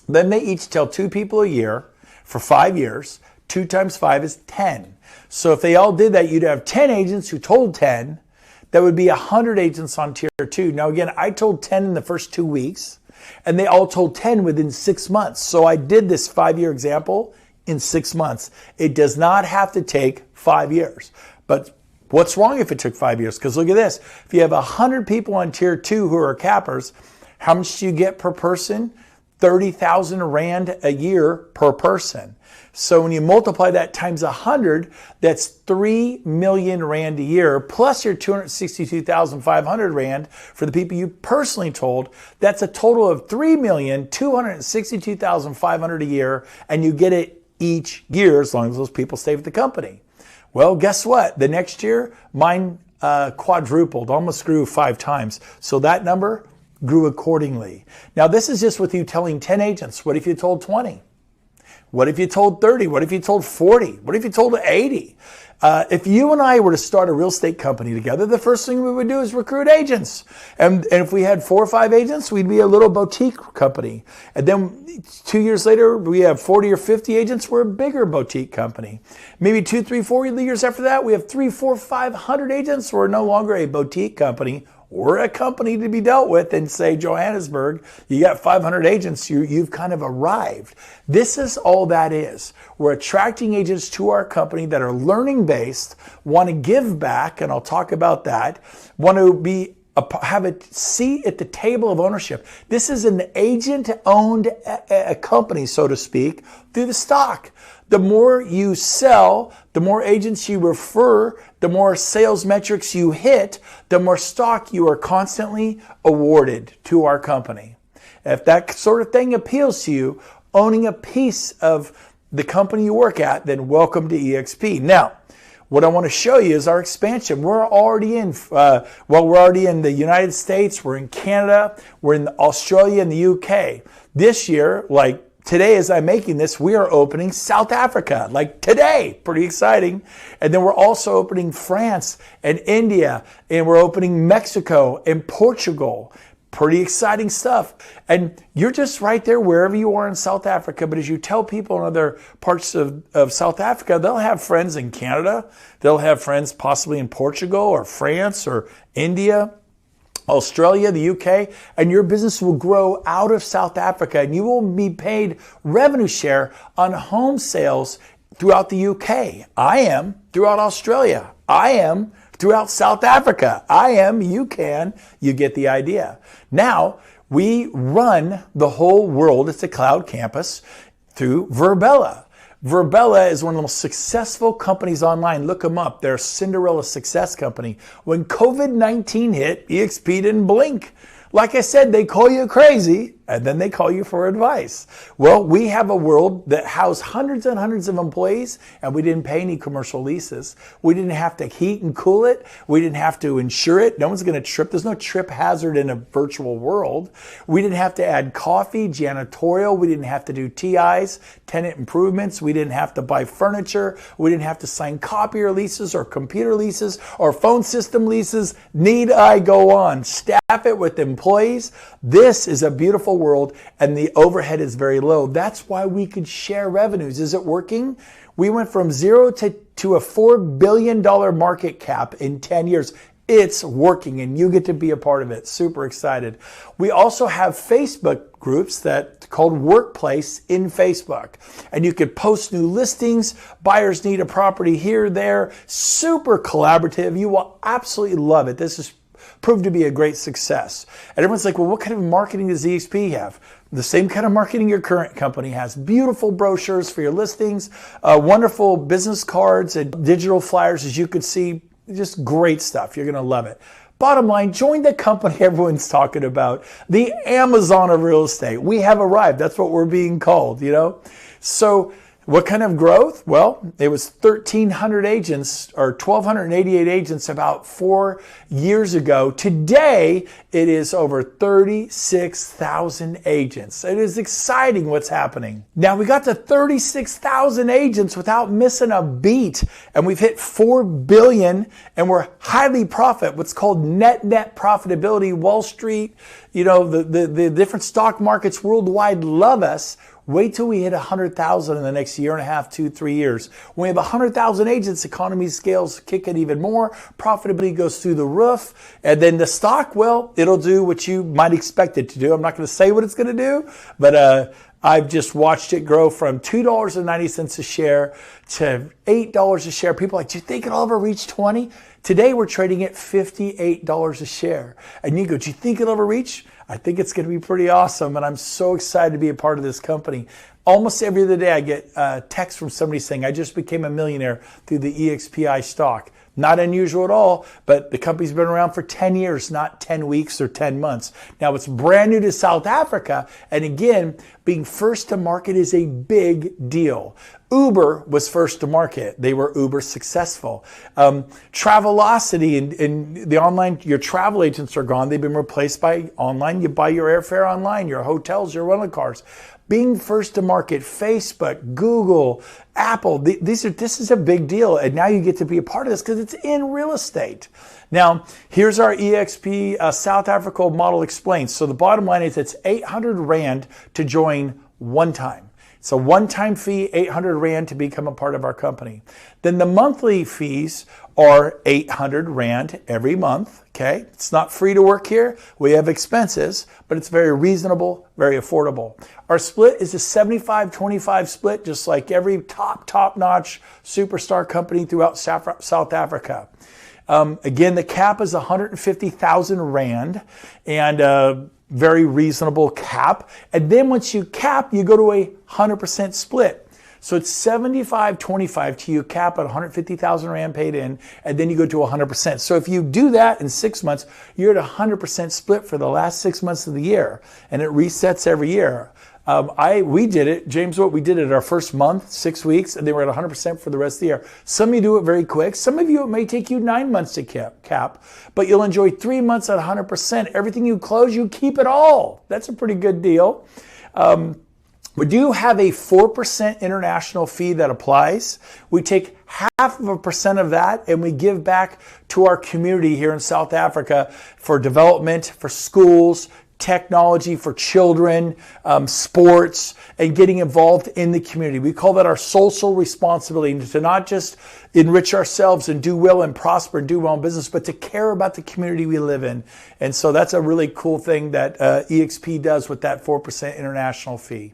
then they each tell 2 people a year for 5 years. 2 times 5 is 10. So if they all did that, you'd have 10 agents who told 10. That would be 100 agents on tier 2. Now, again, I told 10 in the first 2 weeks, and they all told 10 within 6 months. So I did this 5-year example in 6 months. It does not have to take 5 years. But what's wrong if it took 5 years? Because look at this. If you have 100 people on tier 2 who are cappers, how much do you get per person? 30,000 Rand a year per person. So when you multiply that times 100, that's 3 million Rand a year, plus your 262,500 Rand for the people you personally told. That's a total of 3,262,500 a year, and you get it each year as long as those people stay with the company. Well, guess what? The next year, mine quadrupled, almost grew 5 times. So that number grew accordingly. Now, this is just with you telling 10 agents. What if you told 20? What if you told 30? What if you told 40? What if you told 80? If you and I were to start a real estate company together, the first thing we would do is recruit agents. And if we had 4 or 5 agents, we'd be a little boutique company. And then 2 years later, we have 40 or 50 agents, we're a bigger boutique company. Maybe 2, 3, 4 years after that, we have 3, 4, 500 agents. We're no longer a boutique company. We're a company to be dealt with in, say, Johannesburg. You got 500 agents, you've kind of arrived. This is all that is. We're attracting agents to our company that are learning-based, want to give back, and I'll talk about that, want to have a seat at the table of ownership. This is an agent-owned company, so to speak, through the stock. The more you sell, the more agents you refer, the more sales metrics you hit, the more stock you are constantly awarded to our company. If that sort of thing appeals to you, owning a piece of the company you work at, then welcome to eXp. Now, what I want to show you is our expansion. We're already in the United States, we're in Canada, we're in Australia and the UK. This year, like today as I'm making this, we are opening South Africa, like today, pretty exciting. And then we're also opening France and India, and we're opening Mexico and Portugal. Pretty exciting stuff. And you're just right there wherever you are in South Africa. But as you tell people in other parts of South Africa, they'll have friends in Canada. They'll have friends possibly in Portugal or France or India, Australia, the UK, and your business will grow out of South Africa, and you will be paid revenue share on home sales throughout the UK. I am throughout Australia. I am throughout South Africa. You get the idea. Now, we run the whole world. It's a cloud campus through Verbella. Verbella is one of the most successful companies online. Look them up. They're a Cinderella success company. When COVID-19 hit, eXp didn't blink. Like I said, they call you crazy, and then they call you for advice. Well, we have a world that housed hundreds and hundreds of employees, and we didn't pay any commercial leases. We didn't have to heat and cool it. We didn't have to insure it. No one's going to trip. There's no trip hazard in a virtual world. We didn't have to add coffee, janitorial. We didn't have to do TIs, tenant improvements. We didn't have to buy furniture. We didn't have to sign copier leases or computer leases or phone system leases. Need I go on? Staff it with employees. This is a beautiful world, and the overhead is very low. That's why we could share revenues. Is it working? We went from zero to a $4 billion market cap in 10 years. It's working, and you get to be a part of it. Super excited. We also have Facebook groups that called Workplace in Facebook, and you could post new listings. Buyers need a property here, there. Super collaborative. You will absolutely love it. This is proved to be a great success. And everyone's like, well, what kind of marketing does eXp have? The same kind of marketing your current company has. Beautiful brochures for your listings, wonderful business cards and digital flyers, as you could see. Just great stuff. You're going to love it. Bottom line, join the company everyone's talking about, the Amazon of real estate. We have arrived. That's what we're being called, you know? So what kind of growth? Well, it was 1,300 agents or 1,288 agents about 4 years ago. Today, it is over 36,000 agents. It is exciting what's happening. Now, we got to 36,000 agents without missing a beat, and we've hit 4 billion, and we're highly profit, what's called net profitability. Wall Street, you know, the different stock markets worldwide love us. Wait till we hit 100,000 in the next year and a half, 2, 3 years. When we have 100,000 agents, economy scales kick it even more. Profitability goes through the roof. And then the stock, well, it'll do what you might expect it to do. I'm not going to say what it's going to do, but I've just watched it grow from $2.90 a share to $8 a share. People are like, do you think it'll ever reach 20? Today, we're trading at $58 a share. And you go, do you think it'll ever reach? I think it's going to be pretty awesome, and I'm so excited to be a part of this company. Almost every other day I get a text from somebody saying, I just became a millionaire through the EXPI stock. Not unusual at all, but the company's been around for 10 years, not 10 weeks or 10 months. Now, it's brand new to South Africa, and again, being first to market is a big deal. Uber was first to market. They were uber successful. Travelocity and the online, your travel agents are gone. They've been replaced by online. You buy your airfare online, your hotels, your rental cars. Being first to market, Facebook, Google, Apple, this is a big deal. And now you get to be a part of this because it's in real estate. Now, here's our eXp South Africa model explained. So the bottom line is it's 800 Rand to join one time. It's a one-time fee, 800 Rand to become a part of our company. Then the monthly fees are 800 Rand every month, okay? It's not free to work here. We have expenses, but it's very reasonable, very affordable. Our split is a 75-25 split, just like every top-notch superstar company throughout South Africa. Again, the cap is 150,000 Rand, and very reasonable cap. And then once you cap, you go to a 100% split. So it's 75-25 to you cap at 150,000 Rand paid in, and then you go to 100%. So if you do that in 6 months, you're at 100% split for the last 6 months of the year, and it resets every year. We did it, James, we did it our first month, 6 weeks, and they were at 100% for the rest of the year. Some of you do it very quick. Some of you, it may take you 9 months to cap, but you'll enjoy 3 months at 100%. Everything you close, you keep it all. That's a pretty good deal. We do have a 4% international fee that applies. We take 0.5% of that and we give back to our community here in South Africa for development, for schools, technology for children, sports, and getting involved in the community. We call that our social responsibility, to not just enrich ourselves and do well and prosper and do well in business, but to care about the community we live in. And so that's a really cool thing that eXp does with that 4% international fee.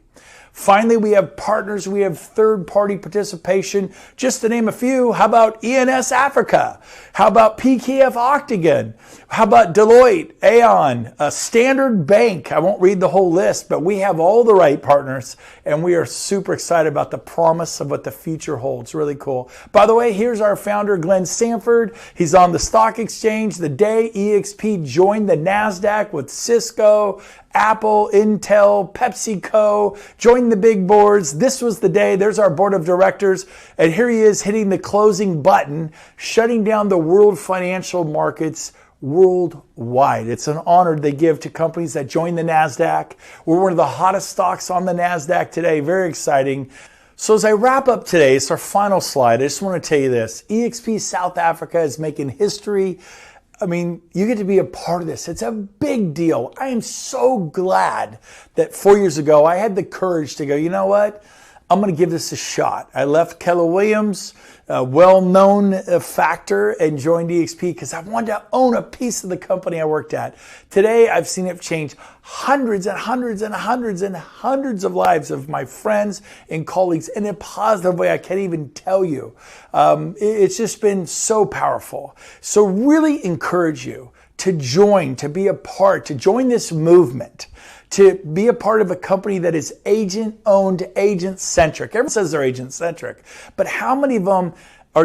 Finally, we have partners, we have third-party participation. Just to name a few, how about ENS Africa? How about PKF Octagon? How about Deloitte, Aon, Standard Bank? I won't read the whole list, but we have all the right partners, and we are super excited about the promise of what the future holds. Really cool. By the way, here's our founder, Glenn Sanford. He's on the stock exchange the day eXp joined the NASDAQ with Cisco, Apple, Intel, PepsiCo, joined the big boards. This was the day. There's our board of directors. And here he is hitting the closing button, shutting down the world financial markets worldwide. It's an honor they give to companies that join the NASDAQ. We're one of the hottest stocks on the NASDAQ today. Very exciting. So as I wrap up today, it's our final slide. I just want to tell you this. eXp South Africa is making history. I mean, you get to be a part of this. It's a big deal. I am so glad that 4 years ago, I had the courage to go, you know what? I'm going to give this a shot. I left Keller Williams, a well-known factor, and joined eXp because I wanted to own a piece of the company I worked at. Today, I've seen it change hundreds and hundreds and hundreds and hundreds of lives of my friends and colleagues in a positive way I can't even tell you. It's just been so powerful. So really encourage you to join, to be a part, to join this movement, to be a part of a company that is agent-owned, agent-centric. Everyone says they're agent-centric, but how many of them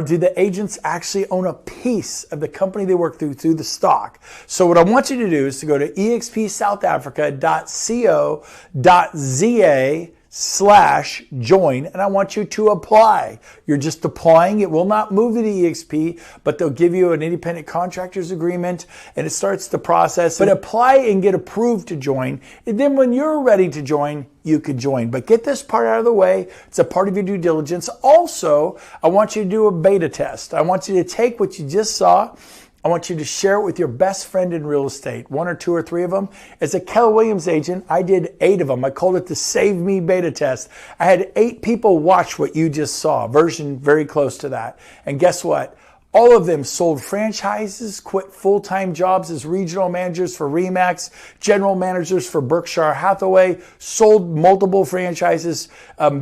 do the agents actually own a piece of the company they work through the stock? So what I want you to do is to go to expsouthafrica.co.za/join, and I want you to apply. You're just applying. It will not move you to eXp, but they'll give you an independent contractors agreement, and it starts the process. But apply and get approved to join, and then when you're ready to join, you could join. But get this part out of the way. It's a part of your due diligence. Also, I want you to do a beta test. I want you to take what you just saw. I want you to share it with your best friend in real estate, 1 or 2 or 3 of them. As a Keller Williams agent, I did 8 of them. I called it the Save Me beta test. I had 8 people watch what you just saw, version very close to that. And guess what? All of them sold franchises, quit full-time jobs as regional managers for Remax, general managers for Berkshire Hathaway, sold multiple franchises,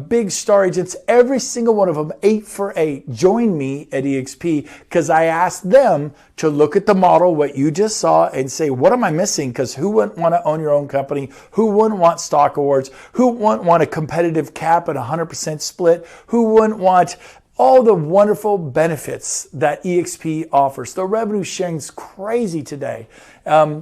big star agents, every single one of them, 8 for 8, joined me at eXp because I asked them to look at the model, what you just saw, and say, what am I missing? Because who wouldn't want to own your own company? Who wouldn't want stock awards? Who wouldn't want a competitive cap at 100% split? Who wouldn't want all the wonderful benefits that eXp offers? The revenue sharing is crazy today.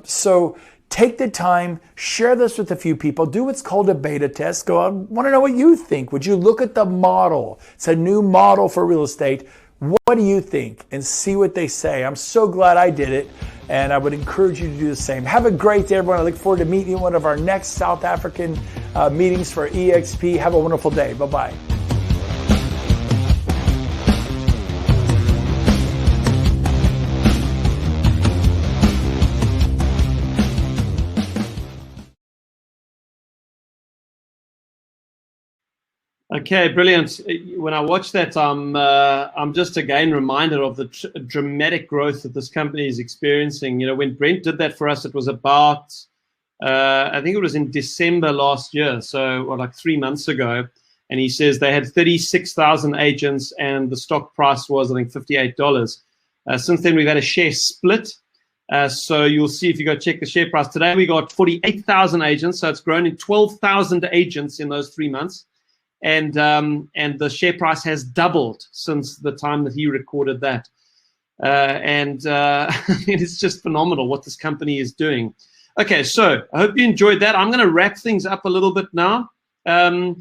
So take the time, share this with a few people, do what's called a beta test. Go, I want to know what you think. Would you look at the model? It's a new model for real estate. What do you think? And see what they say. I'm so glad I did it, and I would encourage you to do the same. Have a great day, everyone. I look forward to meeting you in one of our next South African meetings for eXp. Have a wonderful day. Bye-bye. Okay, brilliant. When I watch that, I'm just again reminded of the dramatic growth that this company is experiencing. You know, when Brent did that for us, it was about, I think it was in December last year, so like 3 months ago. And he says they had 36,000 agents and the stock price was, I think, $58. Since then, we've had a share split. So you'll see if you go check the share price. Today, we got 48,000 agents, so it's grown in 12,000 agents in those 3 months. And the share price has doubled since the time that he recorded that. It's just phenomenal what this company is doing. Okay, so I hope you enjoyed that. I'm going to wrap things up a little bit now. The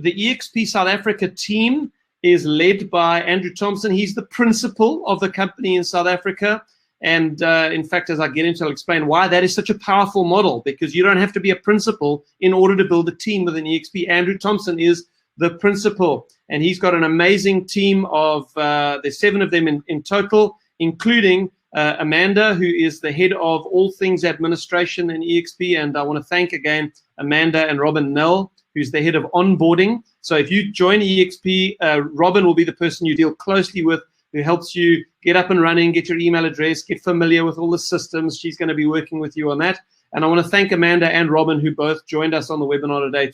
eXp South Africa team is led by Andrew Thompson. He's the principal of the company in South Africa. And in fact, as I get into it, I'll explain why that is such a powerful model, because you don't have to be a principal in order to build a team within eXp. Andrew Thompson is the principal, and he's got an amazing team of, there's 7 of them in total, including Amanda, who is the head of all things administration in eXp. And I want to thank again Amanda and Robin Nell, who's the head of onboarding. So if you join eXp, Robin will be the person you deal closely with, who helps you get up and running, get your email address, get familiar with all the systems. She's going to be working with you on that. And I want to thank Amanda and Robin, who both joined us on the webinar today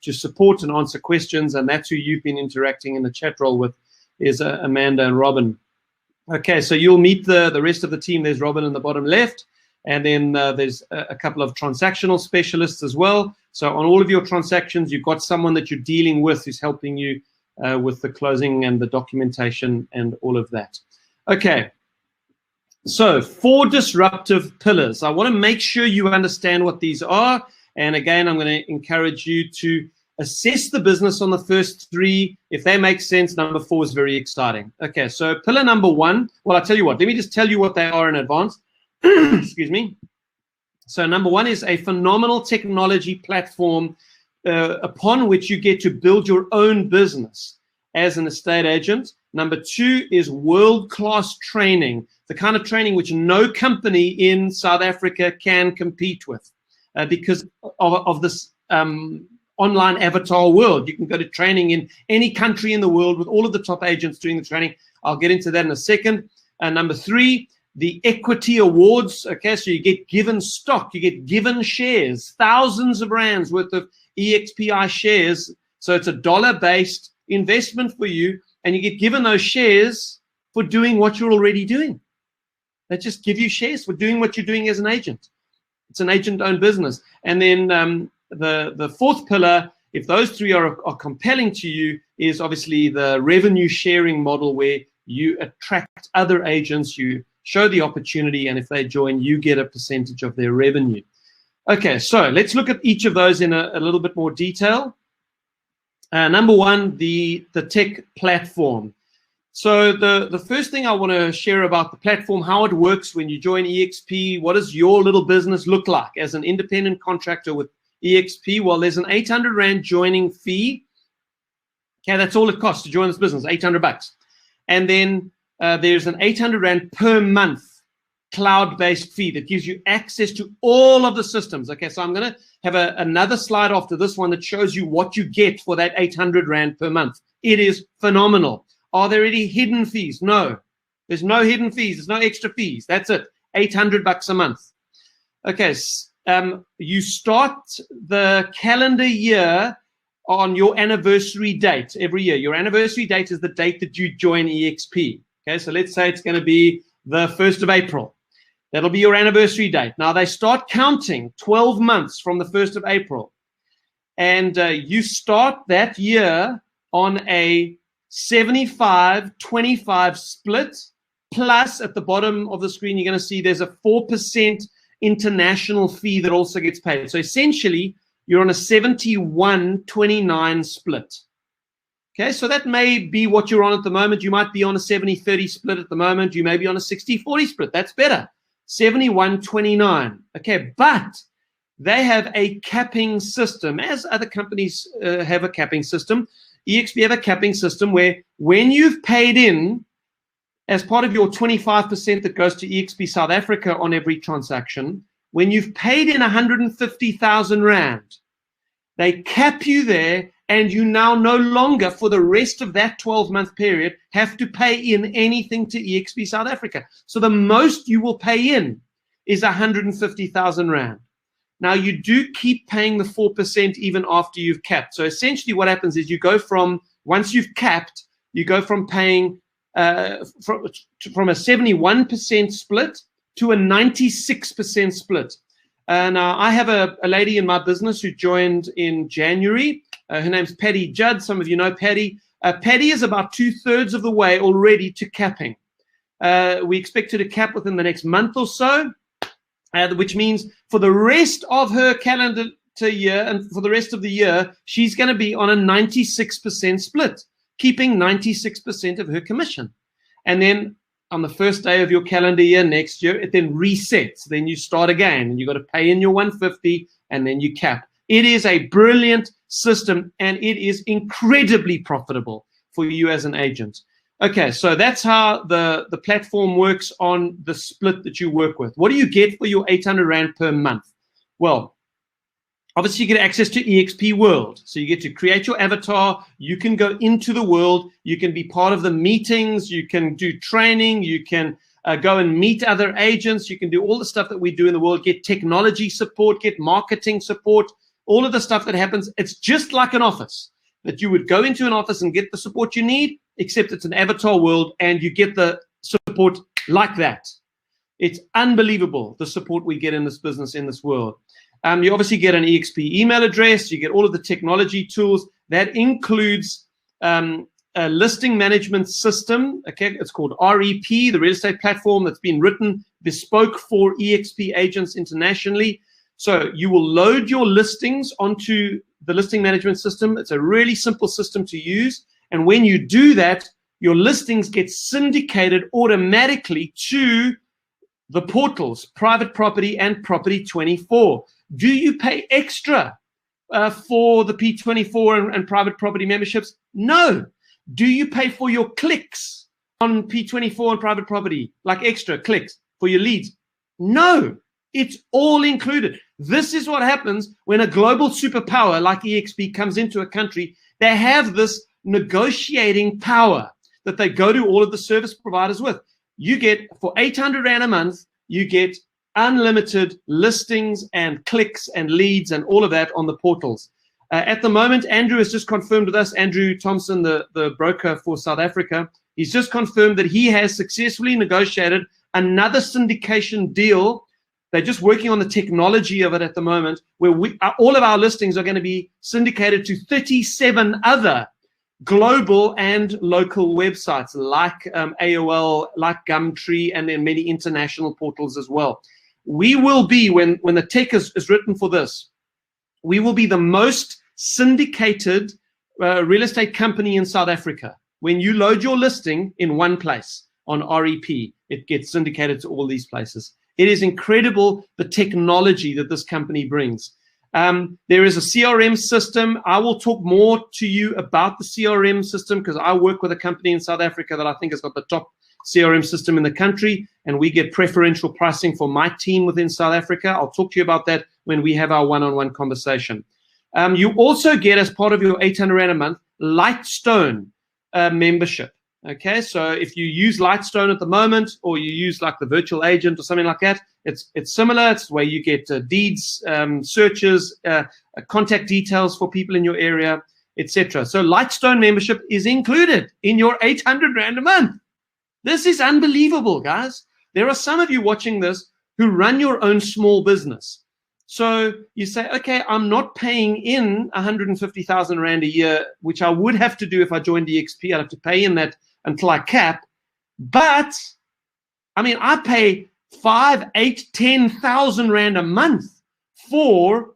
to support and answer questions. And that's who you've been interacting in the chat role with, is Amanda and Robin. Okay, so you'll meet the rest of the team. There's Robin in the bottom left. And then there's a couple of transactional specialists as well. So on all of your transactions, you've got someone that you're dealing with who's helping you with the closing and the documentation and all of that. Okay, so 4 disruptive pillars. I want to make sure you understand what these are. And again, I'm going to encourage you to assess the business on the first 3. If they make sense, number 4 is very exciting. Okay, so pillar number 1, well, I'll tell you what. Let me just tell you what they are in advance. Excuse me. So number 1 is a phenomenal technology platform upon which you get to build your own business as an estate agent. Number 2 is world-class training, the kind of training which no company in South Africa can compete with because of this online avatar world. You can go to training in any country in the world with all of the top agents doing the training. I'll get into that in a second. Number 3, the equity awards. Okay, so you get given stock, you get given shares, thousands of rands worth of EXPI shares. So it's a dollar-based investment for you, and you get given those shares for doing what you're already doing. They just give you shares for doing what you're doing as an agent. It's an agent-owned business. And then the 4th pillar, if those 3 are compelling to you, is obviously the revenue sharing model, where you attract other agents, you show the opportunity, and if they join, you get a percentage of their revenue. Okay, so let's look at each of those in a little bit more detail. Number 1, the tech platform. So the first thing I want to share about the platform, how it works when you join eXp. What does your little business look like as an independent contractor with eXp? Well, there's an 800 Rand joining fee. Okay, that's all it costs to join this business, 800 bucks. And then there's an 800 Rand per month cloud-based fee that gives you access to all of the systems. Okay, so I'm going to have another slide after this one that shows you what you get for that 800 Rand per month. It is phenomenal. Are there any hidden fees? No. There's no hidden fees. There's no extra fees. That's it. 800 bucks a month. Okay, you start the calendar year on your anniversary date every year. Your anniversary date is the date that you join eXp. Okay, so let's say it's going to be the 1st of April. That'll be your anniversary date. Now, they start counting 12 months from the 1st of April. And you start that year on a 75-25 split, plus at the bottom of the screen, you're going to see there's a 4% international fee that also gets paid. So essentially, you're on a 71-29 split. Okay, so that may be what you're on at the moment. You might be on a 70-30 split at the moment. You may be on a 60-40 split. That's better. 71-29. Okay, but they have a capping system, as other companies have a capping system. eXp have a capping system where when you've paid in as part of your 25% that goes to eXp South Africa on every transaction, when you've paid in 150,000 Rand, they cap you there, and you now no longer, for the rest of that 12-month period, have to pay in anything to eXp South Africa. So the most you will pay in is 150,000 Rand. Now, you do keep paying the 4% even after you've capped. So essentially what happens is you go from, once you've capped, you go from paying from a 71% split to a 96% split. Now, I have a lady in my business who joined in January. Her name's Patty Judd. Some of you know Patty. Patty is about 2/3 of the way already to capping. We expect her to cap within the next month or so, which means for the rest of her calendar year and for the rest of the year, she's going to be on a 96% split, keeping 96% of her commission. And then on the first day of your calendar year next year, it then resets. Then you start again, and you've got to pay in your 150, and then you cap. It is a brilliant system, and it is incredibly profitable for you as an agent. Okay, so that's how the platform works on the split that you work with. What do you get for your 800 Rand per month? Well, obviously, you get access to eXp World. So you get to create your avatar. You can go into the world. You can be part of the meetings. You can do training. You can go and meet other agents. You can do all the stuff that we do in the world, get technology support, get marketing support, all of the stuff that happens. It's just like an office, that you would go into an office and get the support you need, except it's an avatar world and you get the support like that. It's unbelievable, the support we get in this business, in this world. You obviously get an eXp email address. You get all of the technology tools. That includes a listing management system. Okay, it's called REP, the real estate platform that's been written bespoke for eXp agents internationally. So you will load your listings onto the listing management system. It's a really simple system to use. And when you do that, your listings get syndicated automatically to the portals, Private Property and Property 24. Do you pay extra for the P24 and Private Property memberships? No. Do you pay for your clicks on P24 and Private Property, like extra clicks for your leads? No. It's all included. This is what happens when a global superpower like eXp comes into a country. They have this negotiating power that they go to all of the service providers with. You get, for 800 Rand a month, you get unlimited listings and clicks and leads and all of that on the portals. At the moment, Andrew has just confirmed with us, Andrew Thompson, the broker for South Africa, he's just confirmed that he has successfully negotiated another syndication deal. They're just working on the technology of it at the moment, where all of our listings are going to be syndicated to 37 other global and local websites like AOL, like Gumtree, and then many international portals as well. We will be, when the tech is written for this, we will be the most syndicated real estate company in South Africa. When you load your listing in one place on REP, it gets syndicated to all these places. It is incredible, the technology that this company brings. There is a CRM system. I will talk more to you about the CRM system because I work with a company in South Africa that I think has got the top CRM system in the country, and we get preferential pricing for my team within South Africa. I'll talk to you about that when we have our one-on-one conversation. You also get, as part of your 800 Rand a month, Lightstone membership. Okay, so if you use Lightstone at the moment, or you use like the virtual agent or something like that, it's similar. It's where you get deeds, searches, contact details for people in your area, etc. So Lightstone membership is included in your 800 Rand a month. This is unbelievable, guys. There are some of you watching this who run your own small business. So you say, okay, I'm not paying in 150,000 Rand a year, which I would have to do if I joined eXp. I'd have to pay in that until I cap. But I mean, I pay 5, 8, 10,000 Rand a month for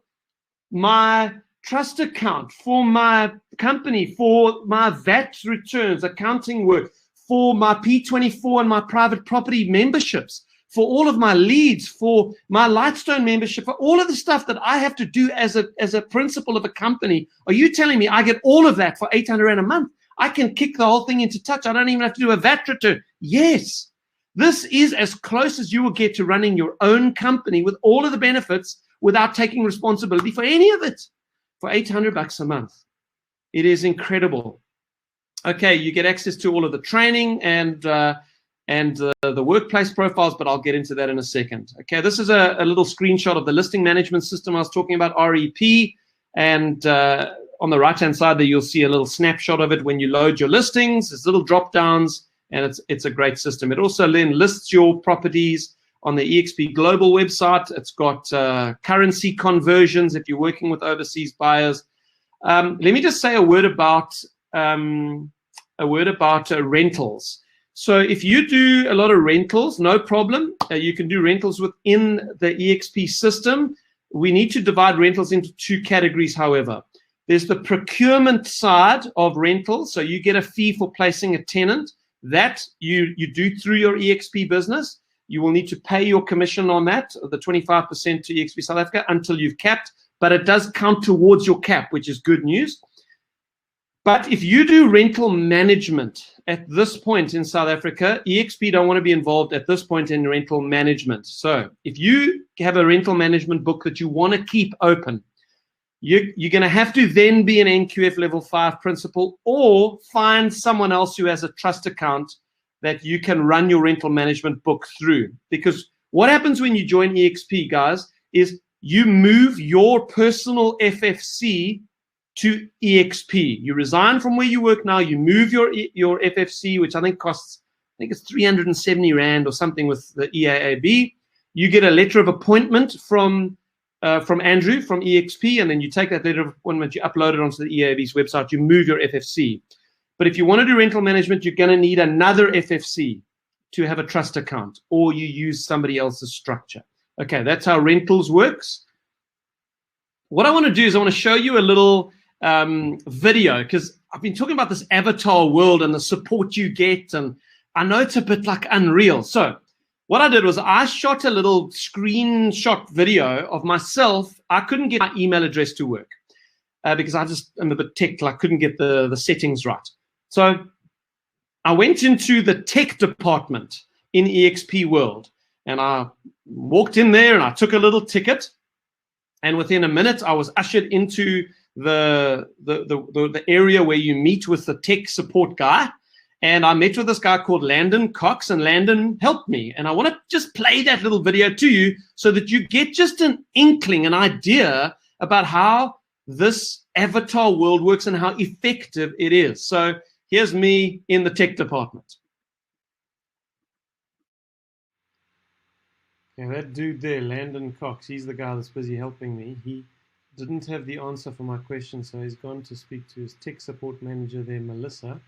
my trust account, for my company, for my VAT returns, accounting work, for my P24 and my private property memberships, for all of my leads, for my Lightstone membership, for all of the stuff that I have to do as a principal of a company. Are you telling me I get all of that for 800 Rand a month? I can kick the whole thing into touch. I don't even have to do a VAT return. Yes, this is as close as you will get to running your own company with all of the benefits without taking responsibility for any of it for 800 bucks a month. It is incredible. Okay, you get access to all of the training and the workplace profiles, but I'll get into that in a second. Okay, this is a little screenshot of the listing management system I was talking about, REP, and on the right-hand side there you'll see a little snapshot of it when you load your listings. There's little drop-downs, and it's a great system. It also then lists your properties on the eXp Global website. It's got currency conversions if you're working with overseas buyers. Let me just say a word about rentals. So if you do a lot of rentals, no problem. You can do rentals within the eXp system. We need to divide rentals into two categories, however. There's the procurement side of rentals. So you get a fee for placing a tenant. That you do through your eXp business. You will need to pay your commission on that, the 25% to eXp South Africa, until you've capped. But it does count towards your cap, which is good news. But if you do rental management at this point in South Africa, eXp don't want to be involved at this point in rental management. So if you have a rental management book that you want to keep open, you're going to have to then be an NQF level 5 principal, or find someone else who has a trust account that you can run your rental management book through. Because what happens when you join eXp, guys, is you move your personal FFC to eXp. You resign from where you work now, you move your FFC, which I think costs, I think it's 370 Rand or something with the EAAB. You get a letter of appointment from Andrew from eXp, and then you take that letter of appointment, you upload it onto the EAAB's website, you move your FFC. But if you want to do rental management, you're going to need another FFC to have a trust account, or you use somebody else's structure. Okay, that's how rentals works. What I want to do is I want to show you a little video, because I've been talking about this avatar world and the support you get, and I know it's a bit like unreal. So what I did was I shot a little screenshot video of myself. I couldn't get my email address to work because I just am a bit tech, I couldn't get the settings right. So I went into the tech department in eXp World, and I walked in there and I took a little ticket, and within a minute I was ushered into the area where you meet with the tech support guy. And I met with this guy called Landon Cox, and Landon helped me. And I want to just play that little video to you so that you get just an inkling, an idea about how this avatar world works and how effective it is. So here's me in the tech department. Yeah, that dude there, Landon Cox, he's the guy that's busy helping me. He didn't have the answer for my question, so he's gone to speak to his tech support manager there, Melissa.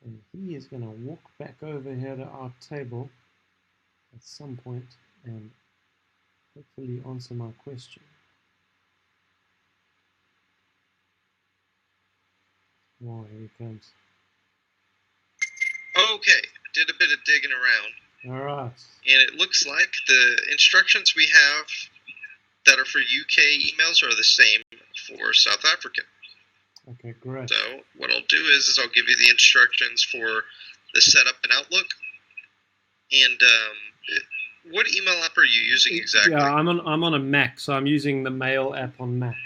And he is going to walk back over here to our table at some point and hopefully answer my question. Oh, here he comes. Okay, I did a bit of digging around. All right. And it looks like the instructions we have that are for UK emails are the same for South African. Okay, great. So what I'll do is I'll give you the instructions for the setup in Outlook. And what email app are you using exactly? Yeah, I'm on a Mac, so I'm using the Mail app on Mac.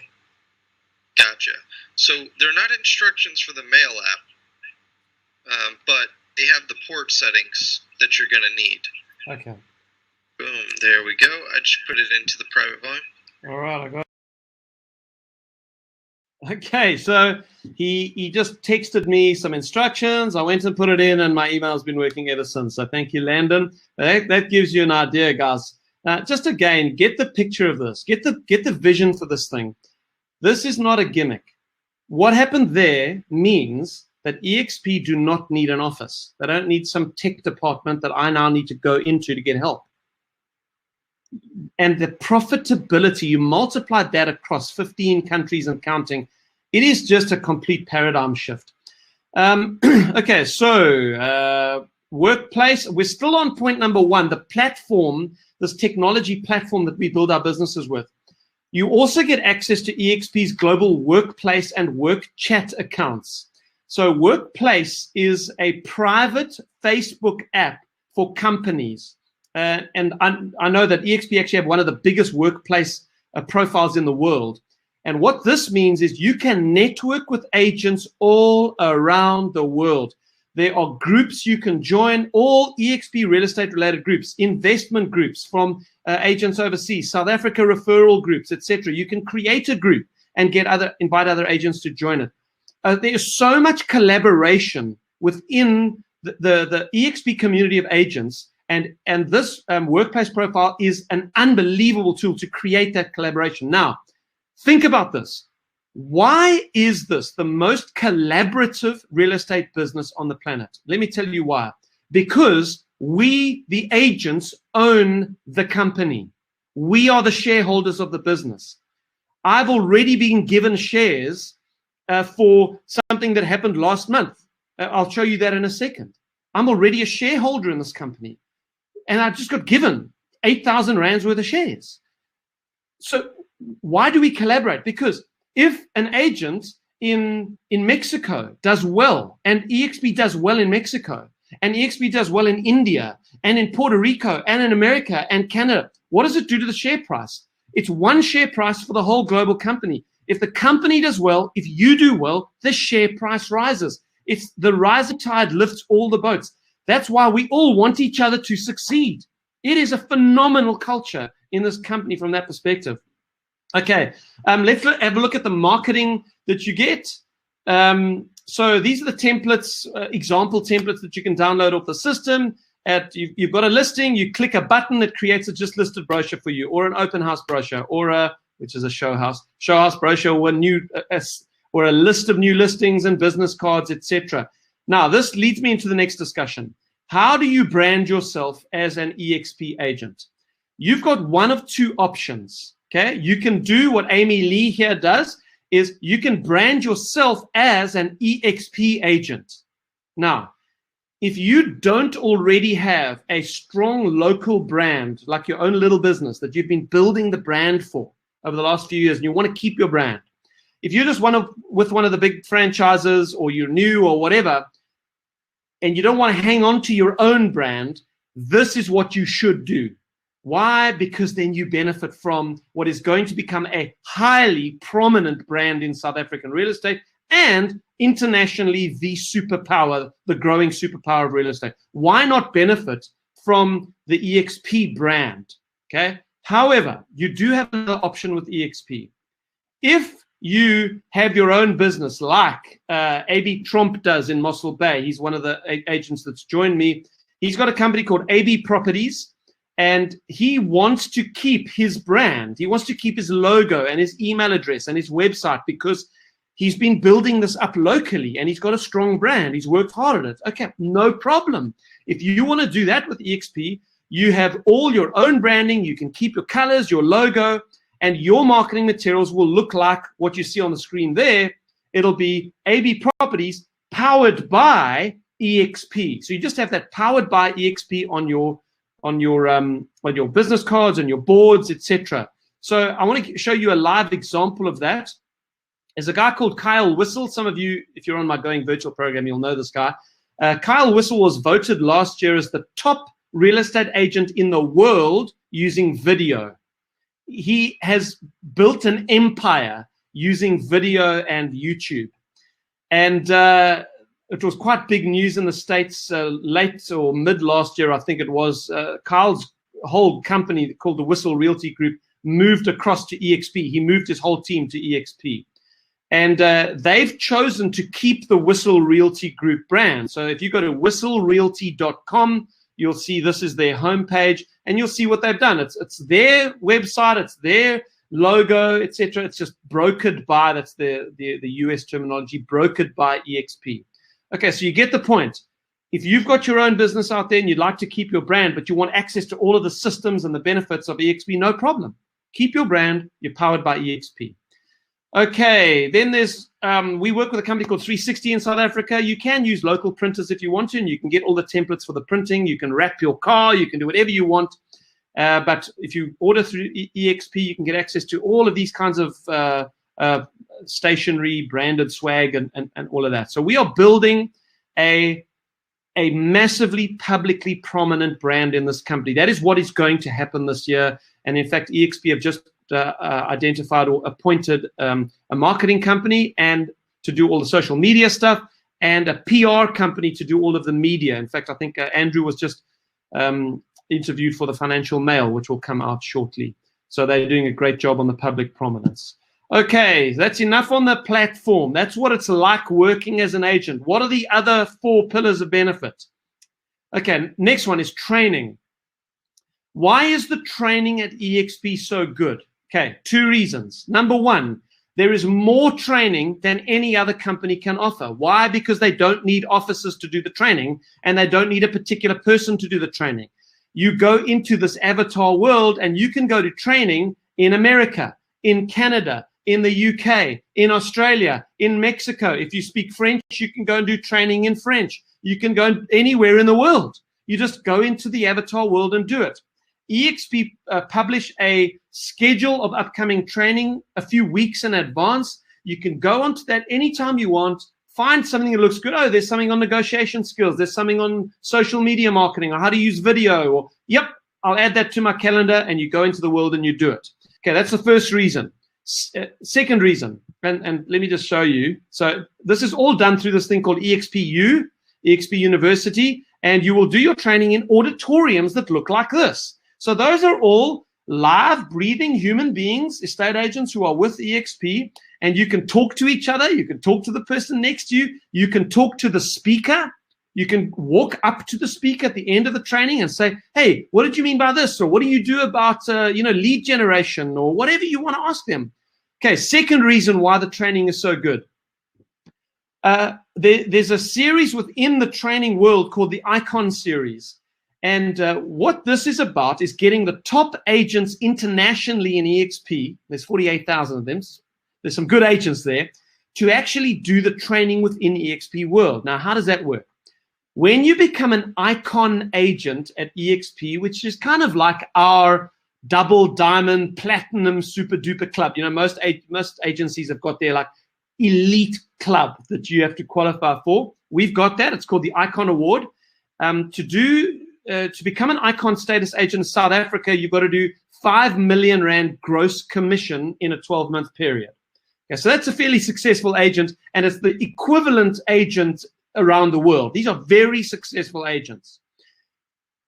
Gotcha. So they're not instructions for the Mail app, but they have the port settings that you're going to need. Okay. Boom, there we go. I just put it into the private volume. All right, I got it. Okay, so he just texted me some instructions. I went and put it in, and my email's been working ever since. So thank you, Landon. That gives you an idea, guys. Just again, get the picture of this. Get the vision for this thing. This is not a gimmick. What happened there means that eXp do not need an office. They don't need some tech department that I now need to go into to get help. And the profitability, you multiply that across 15 countries and counting, it is just a complete paradigm shift. Okay, so workplace, we're still on point number one, the platform, this technology platform that we build our businesses with. You also get access to eXp's global workplace and work chat accounts. So Workplace is a private Facebook app for companies. And I know that eXp actually have one of the biggest workplace profiles in the world. And what this means is you can network with agents all around the world. There are groups you can join, all eXp real estate related groups, investment groups from agents overseas, South Africa referral groups, etc. You can create a group and invite other agents to join it. There is so much collaboration within the eXp community of agents. And this workplace profile is an unbelievable tool to create that collaboration. Now, think about this. Why is this the most collaborative real estate business on the planet? Let me tell you why. Because we, the agents, own the company. We are the shareholders of the business. I've already been given shares for something that happened last month. I'll show you that in a second. I'm already a shareholder in this company. And I just got given 8,000 Rands worth of shares. So why do we collaborate? Because if an agent in Mexico does well, and eXp does well in Mexico, and eXp does well in India, and in Puerto Rico, and in America, and Canada, what does it do to the share price? It's one share price for the whole global company. If the company does well, if you do well, the share price rises. It's the rising tide lifts all the boats. That's why we all want each other to succeed. It is a phenomenal culture in this company from that perspective. Okay, let's have a look at the marketing that you get. So these are the templates, example templates that you can download off the system. You've got a listing, you click a button, it creates a just listed brochure for you, or an open house brochure, or which is a show house brochure, or a list of new listings and business cards, etc. Now, this leads me into the next discussion. How do you brand yourself as an eXp agent? You've got one of two options. Okay, you can do what Amy Lee here does, is you can brand yourself as an eXp agent. Now, if you don't already have a strong local brand, like your own little business that you've been building the brand for over the last few years, and you want to keep your brand, if you're just with one of the big franchises, or you're new or whatever, and you don't want to hang on to your own brand, this is what you should do. Why? Because then you benefit from what is going to become a highly prominent brand in South African real estate, and internationally the superpower, the growing superpower of real estate. Why not benefit from the eXp brand? Okay. However, you do have another option with eXp. If you have your own business, like AB Tromp does in Mossel Bay, he's one of the agents that's joined me. He's got a company called AB Properties. And he wants to keep his brand. He wants to keep his logo and his email address and his website, because he's been building this up locally and he's got a strong brand. He's worked hard at it. Okay, no problem. If you want to do that with eXp, you have all your own branding. You can keep your colors, your logo, and your marketing materials will look like what you see on the screen there. It'll be AB Properties powered by eXp. So you just have that powered by eXp on your business cards and your boards, etc. So I want to show you a live example of that. There's a guy called Kyle Whistle. Some of you, if you're on my Going Virtual program, you'll know this guy. Kyle Whistle was voted last year as the top real estate agent in the world using video. He has built an empire using video and YouTube. And it was quite big news in the States late or mid last year, I think it was. Kyle's whole company called the Whistle Realty Group moved across to eXp. He moved his whole team to eXp. And they've chosen to keep the Whistle Realty Group brand. So if you go to whistlerealty.com, you'll see this is their homepage, and you'll see what they've done. It's their website, it's their logo, etc. It's just brokered by, that's the US terminology, brokered by eXp. Okay, so you get the point. If you've got your own business out there and you'd like to keep your brand, but you want access to all of the systems and the benefits of eXp, no problem. Keep your brand. You're powered by eXp. Okay, then there's, we work with a company called 360 in South Africa. You can use local printers if you want to, and you can get all the templates for the printing. You can wrap your car. You can do whatever you want. But if you order through eXp, you can get access to all of these kinds of stationery, branded swag, and all of that. So we are building a massively publicly prominent brand in this company. That is what is going to happen this year. And in fact, eXp have just identified or appointed a marketing company and to do all the social media stuff, and a PR company to do all of the media. In fact, I think Andrew was just interviewed for the Financial Mail, which will come out shortly. So they're doing a great job on the public prominence. Okay, that's enough on the platform. That's what it's like working as an agent. What are the other 4 pillars of benefit? Okay, next one is training. Why is the training at eXp so good? Okay, 2 reasons. Number 1, there is more training than any other company can offer. Why? Because they don't need officers to do the training, and they don't need a particular person to do the training. You go into this avatar world, and you can go to training in America, in Canada, in the UK, in Australia, in Mexico. If you speak French, you can go and do training in French. You can go anywhere in the world. You just go into the avatar world and do it. eXp publish a schedule of upcoming training a few weeks in advance. You can go onto that anytime you want, find something that looks good. Oh, there's something on negotiation skills. There's something on social media marketing or how to use video. Or, yep, I'll add that to my calendar, and you go into the world and you do it. Okay, that's the first reason. Second reason, and let me just show you. So this is all done through this thing called eXp University, and you will do your training in auditoriums that look like this. So those are all live, breathing human beings, estate agents who are with eXp, and you can talk to each other. You can talk to the person next to you. You can talk to the speaker. You can walk up to the speaker at the end of the training and say, hey, what did you mean by this? Or what do you do about lead generation, or whatever you want to ask them. Okay, second reason why the training is so good. There's a series within the training world called the Icon series. And what this is about is getting the top agents internationally in eXp. There's 48,000 of them. There's some good agents there to actually do the training within eXp world. Now, how does that work? When you become an Icon agent at eXp, which is kind of like our double diamond platinum super duper club, most agencies have got their like elite club that you have to qualify for. We've got that. It's called the Icon Award. To become an Icon status agent in South Africa, you've got to do 5 million Rand gross commission in a 12-month period. Okay, so that's a fairly successful agent, and it's the equivalent agent around the world. These are very successful agents.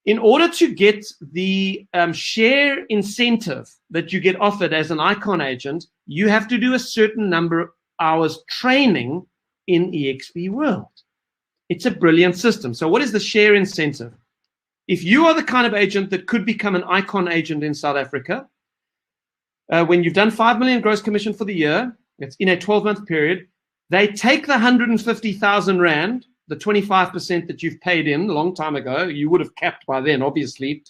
In order to get the share incentive that you get offered as an Icon agent, you have to do a certain number of hours training in eXp world. It's a brilliant system. So what is the share incentive? If you are the kind of agent that could become an Icon agent in South Africa, when you've done 5 million gross commission for the year, it's in a 12-month period, they take the 150,000 Rand, the 25% that you've paid in a long time ago, you would have capped by then, obviously.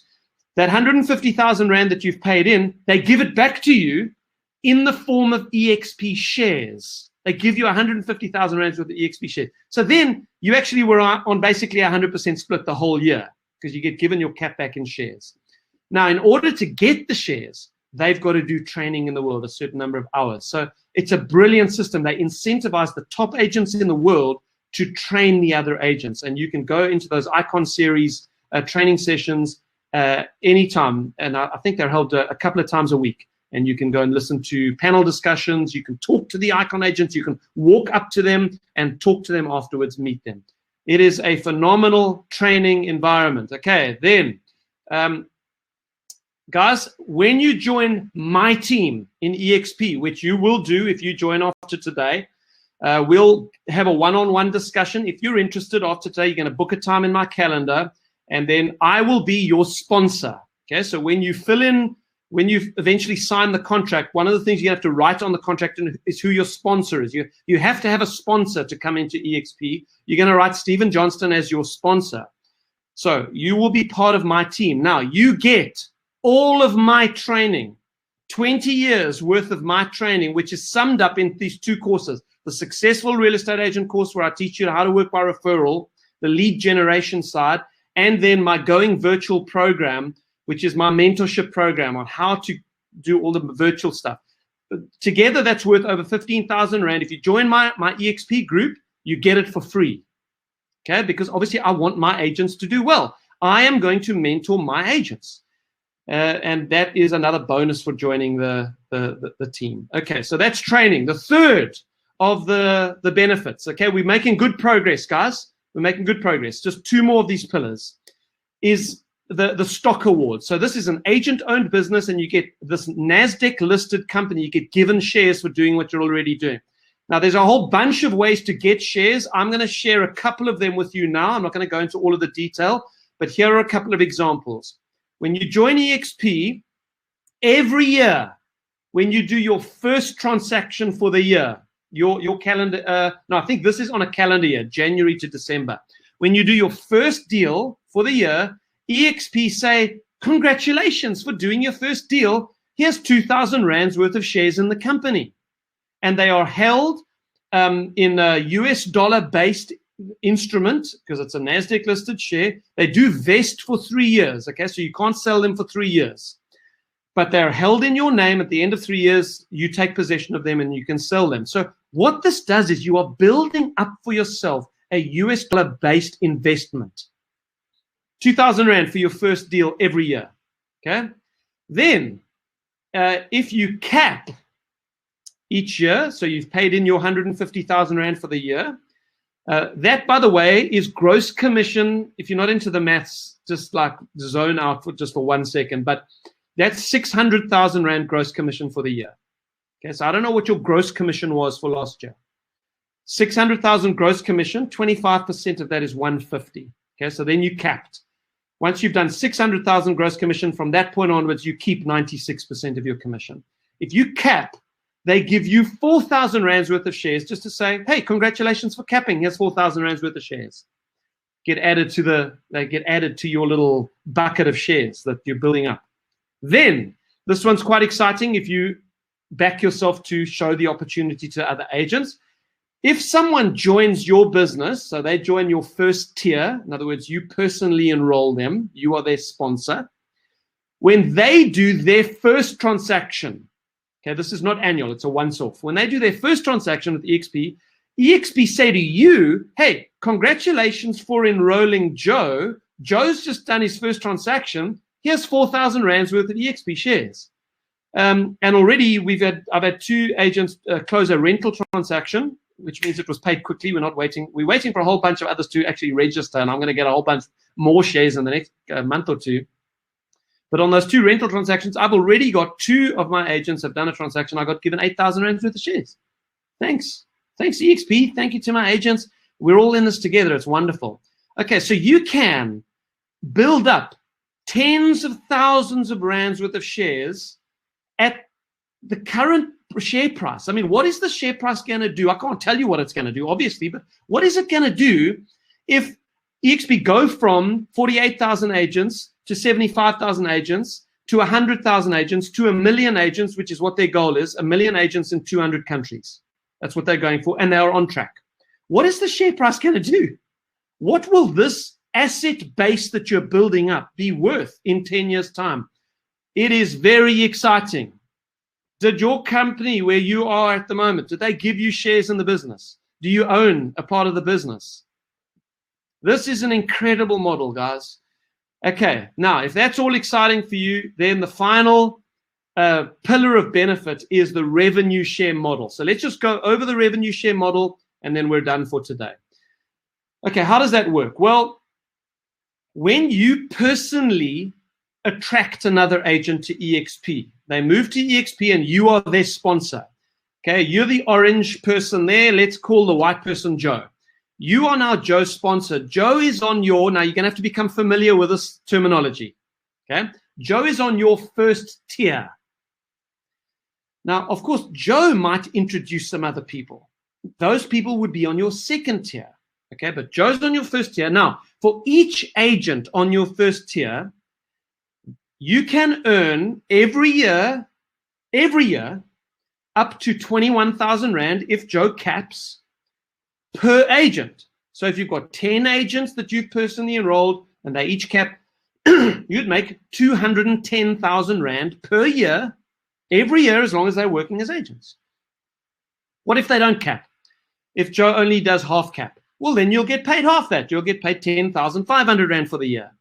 That 150,000 Rand that you've paid in, they give it back to you in the form of eXp shares. They give you 150,000 Rand worth of eXp shares. So then you actually were on basically 100% split the whole year because you get given your cap back in shares. Now, in order to get the shares, they've got to do training in the world, a certain number of hours. So it's a brilliant system. They incentivize the top agents in the world to train the other agents. And you can go into those Icon series training sessions anytime. And I think they're held a couple of times a week. And you can go and listen to panel discussions. You can talk to the Icon agents. You can walk up to them and talk to them afterwards, meet them. It is a phenomenal training environment. Okay, then, guys, when you join my team in eXp, which you will do if you join after today, we'll have a one-on-one discussion. If you're interested after today, you're going to book a time in my calendar, and then I will be your sponsor. Okay, so when you fill in, when you eventually sign the contract, one of the things you have to write on the contract is who your sponsor is. You have to have a sponsor to come into eXp. You're going to write Stephen Johnstone as your sponsor. So you will be part of my team. Now, you get all of my training, 20 years worth of my training, which is summed up in these two courses. The Successful Real Estate Agent course, where I teach you how to work by referral, the lead generation side, and then my Going Virtual program, which is my mentorship program on how to do all the virtual stuff. Together, that's worth over 15,000 Rand. If you join my eXp group, you get it for free. Okay, because obviously I want my agents to do well. I am going to mentor my agents. And that is another bonus for joining the team. Okay, so that's training. The third of the benefits. Okay, we're making good progress, guys. We're making good progress. Just two more of these pillars is the stock award. So this is an agent-owned business, and you get this NASDAQ-listed company. You get given shares for doing what you're already doing. Now, there's a whole bunch of ways to get shares. I'm going to share a couple of them with you now. I'm not going to go into all of the detail, but here are a couple of examples. When you join eXp, every year, when you do your first transaction for the year, your calendar, no, I think this is on a calendar year, January to December. When you do your first deal for the year, eXp say, congratulations for doing your first deal. Here's 2,000 Rands worth of shares in the company. And they are held in a US dollar-based instrument because it's a NASDAQ listed share. They do vest for 3 years. Okay, so you can't sell them for 3 years. But they're held in your name. At the end of 3 years, you take possession of them and you can sell them. So what this does is you are building up for yourself a US dollar-based investment. 2,000 Rand for your first deal every year. Okay. Then, if you cap each year, so you've paid in your 150,000 Rand for the year, That, by the way, is gross commission. If you're not into the maths, just like zone out for 1 second. But that's 600,000 Rand gross commission for the year. Okay, so I don't know what your gross commission was for last year. 600,000 gross commission, 25% of that is 150. Okay, so then you capped. Once you've done 600,000 gross commission, from that point onwards, you keep 96% of your commission. If you cap, they give you 4,000 Rands worth of shares just to say, hey, congratulations for capping. Here's 4,000 Rands worth of shares. They get added to your little bucket of shares that you're building up. Then, this one's quite exciting if you back yourself to show the opportunity to other agents. If someone joins your business, so they join your first tier, in other words, you personally enroll them, you are their sponsor. When they do their first transaction, okay, this is not annual, it's a once-off. When they do their first transaction with eXp, eXp say to you, hey, congratulations for enrolling Joe. Joe's just done his first transaction. Here's 4,000 Rands worth of eXp shares. And already I've had 2 agents close a rental transaction, which means it was paid quickly. We're waiting for a whole bunch of others to actually register, and I'm going to get a whole bunch more shares in the next month or 2. But on those 2 rental transactions, I've already got 2 of my agents have done a transaction. I got given 8,000 Rand worth of shares. Thanks, eXp. Thank you to my agents. We're all in this together. It's wonderful. Okay, so you can build up tens of thousands of Rands worth of shares at the current share price. I mean, what is the share price going to do? I can't tell you what it's going to do, obviously, but what is it going to do if eXp go from 48,000 agents to 75,000 agents to 100,000 agents to 1 million agents, which is what their goal is, 1 million agents in 200 countries. That's what they're going for, and they're on track. What is the share price going to do? What will this asset base that you're building up be worth in 10 years' time? It is very exciting. Did your company where you are at the moment, did they give you shares in the business? Do you own a part of the business? This is an incredible model, guys. Okay, now, if that's all exciting for you, then the final pillar of benefit is the revenue share model. So let's just go over the revenue share model, and then we're done for today. Okay, how does that work? Well, when you personally attract another agent to eXp, they move to eXp and you are their sponsor. Okay, you're the orange person there. Let's call the white person Joe. You are now Joe's sponsor. Joe is on your, now you're going to have to become familiar with this terminology. Okay, Joe is on your first tier. Now, of course, Joe might introduce some other people. Those people would be on your second tier. Okay, but Joe's on your first tier. Now, for each agent on your first tier, you can earn every year, up to 21,000 Rand if Joe caps per agent. So if you've got 10 agents that you've personally enrolled and they each cap, you'd make 210,000 Rand per year, every year, as long as they're working as agents. What if they don't cap? If Joe only does half cap? Well, then you'll get paid half that. You'll get paid 10,500 Rand for the year.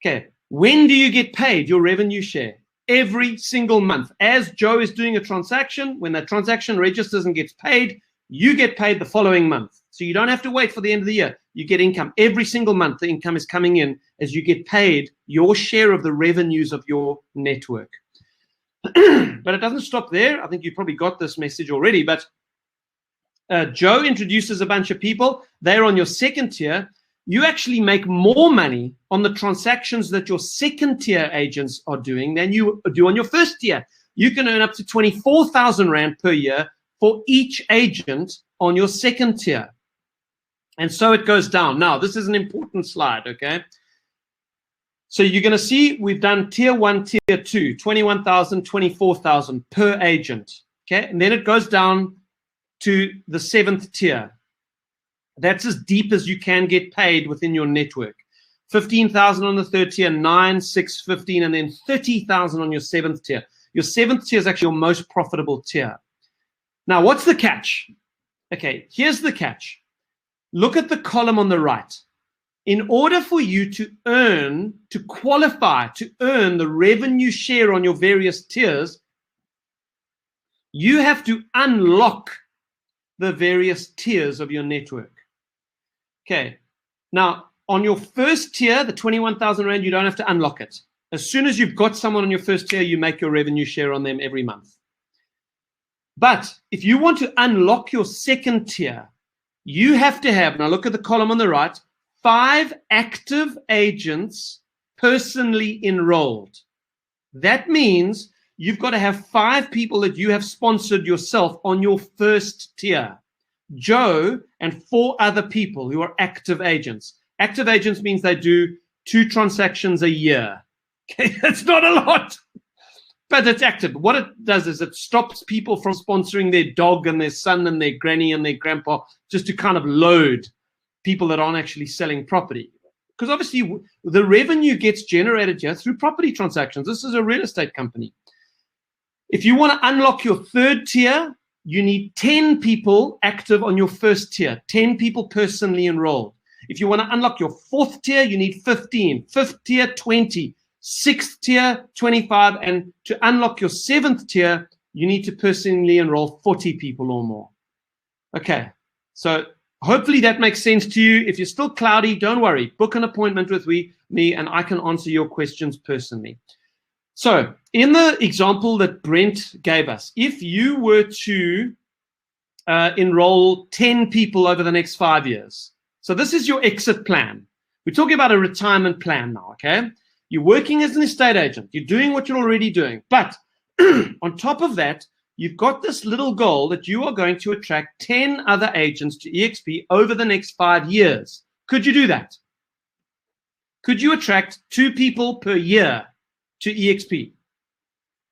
Okay. When do you get paid your revenue share? Every single month. As Joe is doing a transaction, when that transaction registers and gets paid, you get paid the following month. So you don't have to wait for the end of the year. You get income. Every single month, the income is coming in as you get paid your share of the revenues of your network. But it doesn't stop there. I think you probably got this message already, but Joe introduces a bunch of people. They're on your second tier. You actually make more money on the transactions that your second tier agents are doing than you do on your first tier. You can earn up to 24,000 Rand per year for each agent on your second tier. And so it goes down. Now, this is an important slide, okay? So you're going to see we've done tier 1, tier 2, 21,000, 24,000 per agent, okay? And then it goes down to the 7th tier. That's as deep as you can get paid within your network. 15,000 on the 3rd tier, 9, 6, 15, and then 30,000 on your 7th tier. Your 7th tier is actually your most profitable tier. Now, what's the catch? Okay, here's the catch. Look at the column on the right. In order for you to earn, to qualify, to earn the revenue share on your various tiers, you have to unlock the various tiers of your network. Okay. Now, on your first tier, the 21,000 Rand, you don't have to unlock it. As soon as you've got someone on your first tier, you make your revenue share on them every month. But if you want to unlock your second tier, you have to have, now look at the column on the right, 5 active agents personally enrolled. That means you've got to have 5 people that you have sponsored yourself on your first tier. Joe and 4 other people who are active agents. Active agents means they do 2 transactions a year. Okay, that's not a lot, but it's active. What it does is it stops people from sponsoring their dog and their son and their granny and their grandpa just to kind of load people that aren't actually selling property. Because obviously the revenue gets generated here through property transactions. This is a real estate company. If you want to unlock your third tier, you need 10 people active on your first tier, 10 people personally enrolled. If you want to unlock your fourth tier, you need 15, fifth tier, 20, sixth tier, 25, and to unlock your seventh tier, you need to personally enroll 40 people or more. Okay, so hopefully that makes sense to you. If you're still cloudy, don't worry. Book an appointment with me, and I can answer your questions personally. So in the example that Brent gave us, if you were to enroll 10 people over the next 5 years, so this is your exit plan. We're talking about a retirement plan now, okay? You're working as an estate agent. You're doing what you're already doing. But on top of that, you've got this little goal that you are going to attract 10 other agents to eXp over the next 5 years. Could you do that? Could you attract 2 people per year to eXp?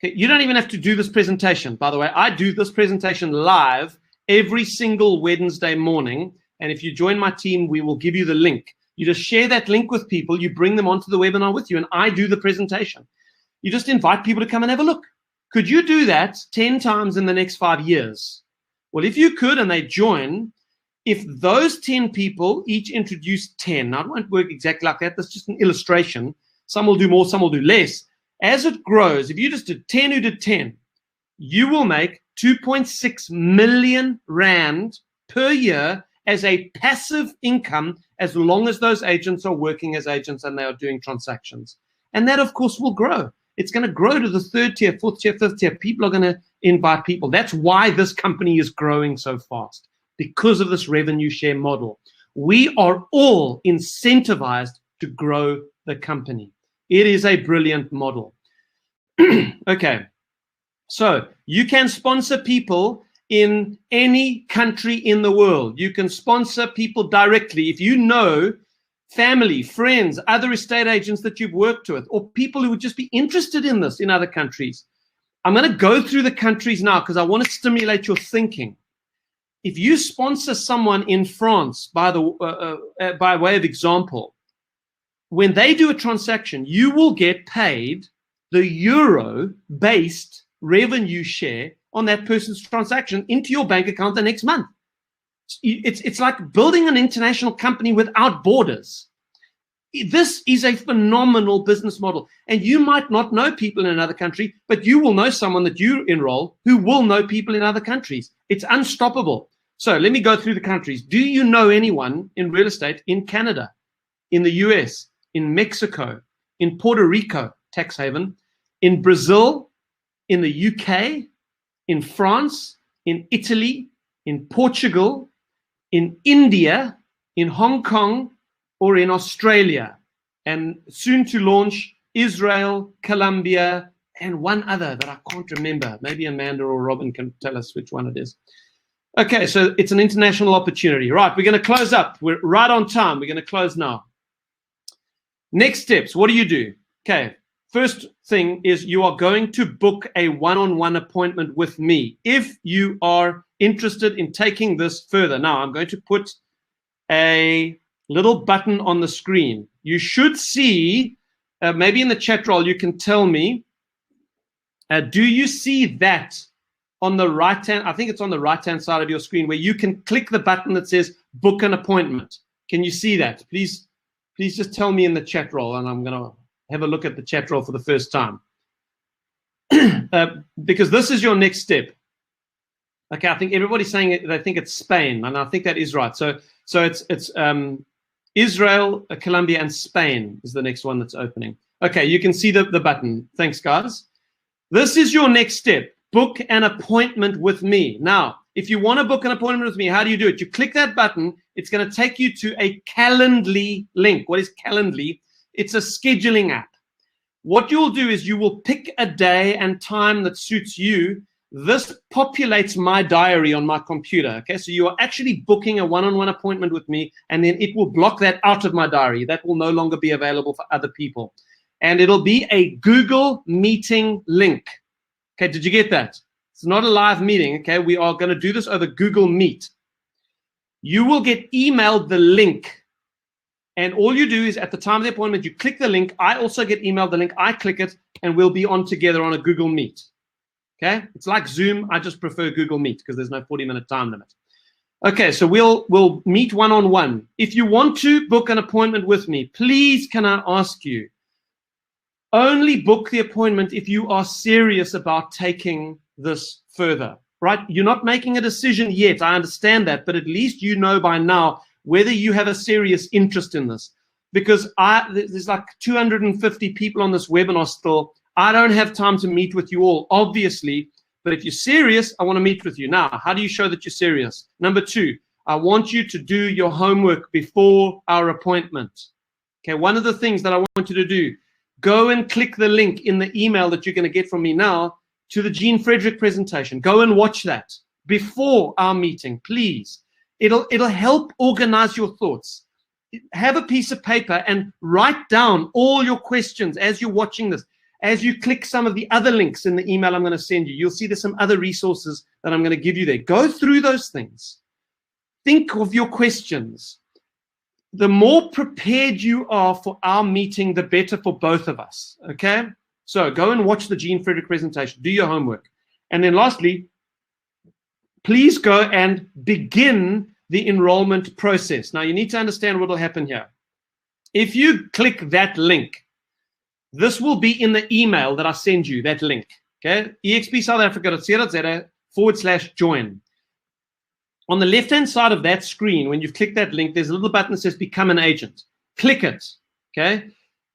Okay, you don't even have to do this presentation. By the way, I do this presentation live every single Wednesday morning. And if you join my team, we will give you the link. You just share that link with people. You bring them onto the webinar with you, and I do the presentation. You just invite people to come and have a look. Could you do that 10 times in the next 5 years? Well, if you could and they join, if those 10 people each introduce 10, now it won't work exactly like that. That's just an illustration. Some will do more, some will do less. As it grows, if you just did 10 who did 10, you will make 2.6 million Rand per year as a passive income, as long as those agents are working as agents and they are doing transactions. And that, of course, will grow. It's going to grow to the third tier, fourth tier, fifth tier. People are going to invite people. That's why this company is growing so fast, because of this revenue share model. We are all incentivized to grow the company. It is a brilliant model. Okay, so you can sponsor people in any country in the world. You can sponsor people directly. If you know family, friends, other estate agents that you've worked with, or people who would just be interested in this in other countries. I'm going to go through the countries now because I want to stimulate your thinking. If you sponsor someone in France, by way of example, when they do a transaction, you will get paid the euro-based revenue share on that person's transaction into your bank account the next month. It's like building an international company without borders. This is a phenomenal business model. And you might not know people in another country, but you will know someone that you enroll who will know people in other countries. It's unstoppable. So let me go through the countries. Do you know anyone in real estate in Canada, in the US, in Mexico, in Puerto Rico, tax haven, in Brazil, in the UK, in France, in Italy, in Portugal, in India, in Hong Kong, or in Australia, and soon to launch Israel, Colombia, and one other that I can't remember. Maybe Amanda or Robin can tell us which one it is. Okay, so it's an international opportunity. Right, we're going to close up. We're right on time. We're going to close now. Next steps, what do you do? Okay, first thing is you are going to book a one-on-one appointment with me if you are interested in taking this further. Now, I'm going to put a little button on the screen. You should see, maybe in the chat roll, you can tell me, do you see that on the right-hand, I think it's on the right-hand side of your screen, where you can click the button that says book an appointment. Can you see that? Please just tell me in the chat roll, and I'm going to have a look at the chat roll for the first time. Because this is your next step. Okay, I think everybody's saying it, they think it's Spain, and I think that is right. So it's Israel, Colombia, and Spain is the next one that's opening. Okay, you can see the button. Thanks, guys. This is your next step. Book an appointment with me. Now, if you want to book an appointment with me, how do you do it? You click that button. It's going to take you to a Calendly link. What is Calendly? It's a scheduling app. What you'll do is you will pick a day and time that suits you. This populates my diary on my computer. Okay, so you are actually booking a one-on-one appointment with me, and then it will block that out of my diary. That will no longer be available for other people. And it'll be a Google meeting link. Okay, did you get that? It's not a live meeting, okay? We are going to do this over Google Meet. You will get emailed the link. And all you do is at the time of the appointment, you click the link. I also get emailed the link. I click it, and we'll be on together on a Google Meet. Okay? It's like Zoom. I just prefer Google Meet because there's no 40-minute time limit. Okay, so we'll meet one-on-one. If you want to book an appointment with me, please can I ask you, only book the appointment if you are serious about taking this further, right? You're not making a decision yet. I understand that, but at least you know by now whether you have a serious interest in this. Because there's like 250 people on this webinar still. I don't have time to meet with you all, obviously, but if you're serious, I want to meet with you. Now, how do you show that you're serious? Number 2, I want you to do your homework before our appointment. Okay, one of the things that I want you to do, go and click the link in the email that you're going to get from me now to the Gene Frederick presentation. Go and watch that before our meeting, please. It'll help organize your thoughts. Have a piece of paper and write down all your questions as you're watching this. As you click some of the other links in the email I'm going to send you, you'll see there's some other resources that I'm going to give you there. Go through those things. Think of your questions. The more prepared you are for our meeting, the better for both of us, okay? So go and watch the Gene Frederick presentation. Do your homework. And then lastly, please go and begin the enrollment process. Now, you need to understand what will happen here. If you click that link, this will be in the email that I send you, that link, okay? expsouthafrica.co.za/join. On the left-hand side of that screen, when you've clicked that link, there's a little button that says Become an Agent. Click it, okay?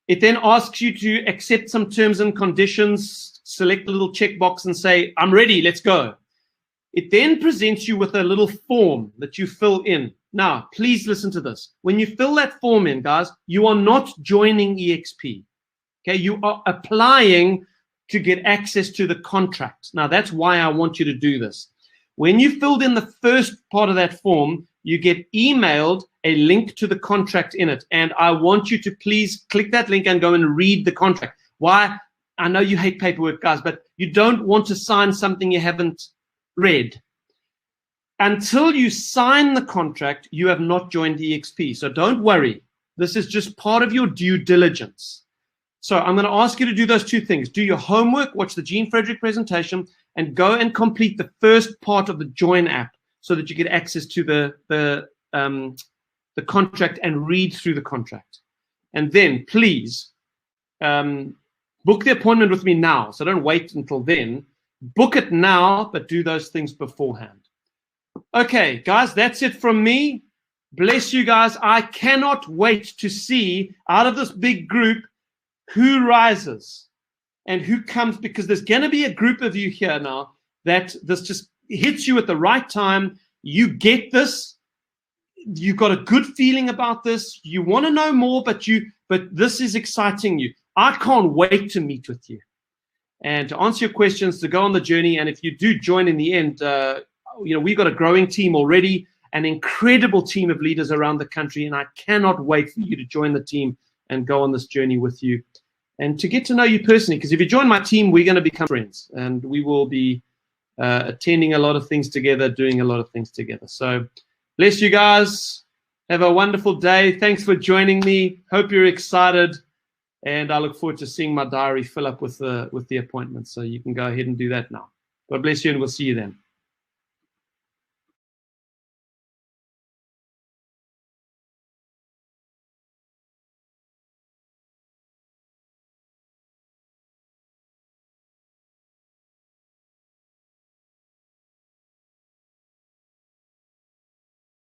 It then asks you to accept some terms and conditions, select a little checkbox and say, I'm ready, let's go. It then presents you with a little form that you fill in. Now, please listen to this. When you fill that form in, guys, you are not joining eXp. Okay, you are applying to get access to the contract. Now, that's why I want you to do this. When you filled in the first part of that form, you get emailed a link to the contract in it. And I want you to please click that link and go and read the contract. Why? I know you hate paperwork, guys, but you don't want to sign something you haven't read. Until you sign the contract, you have not joined eXp. So don't worry. This is just part of your due diligence. So I'm going to ask you to do those two things. Do your homework, watch the Gene Frederick presentation, and go and complete the first part of the Join app so that you get access to the contract and read through the contract. And then please book the appointment with me now. So don't wait until then. Book it now, but do those things beforehand. Okay, guys, that's it from me. Bless you guys. I cannot wait to see out of this big group who rises and who comes, because there's going to be a group of you here now that this just hits you at the right time. You get this. You've got a good feeling about this. You want to know more, but this is exciting you. I can't wait to meet with you and to answer your questions, to go on the journey. And if you do join in the end, we've got a growing team already, an incredible team of leaders around the country, and I cannot wait for you to join the team and go on this journey with you and to get to know you personally. Because if you join my team, we're going to become friends, and we will be attending a lot of things together, doing a lot of things together. So bless you guys. Have a wonderful day. Thanks for joining me. Hope you're excited. And I look forward to seeing my diary fill up with the appointments. So you can go ahead and do that now. God bless you, and we'll see you then.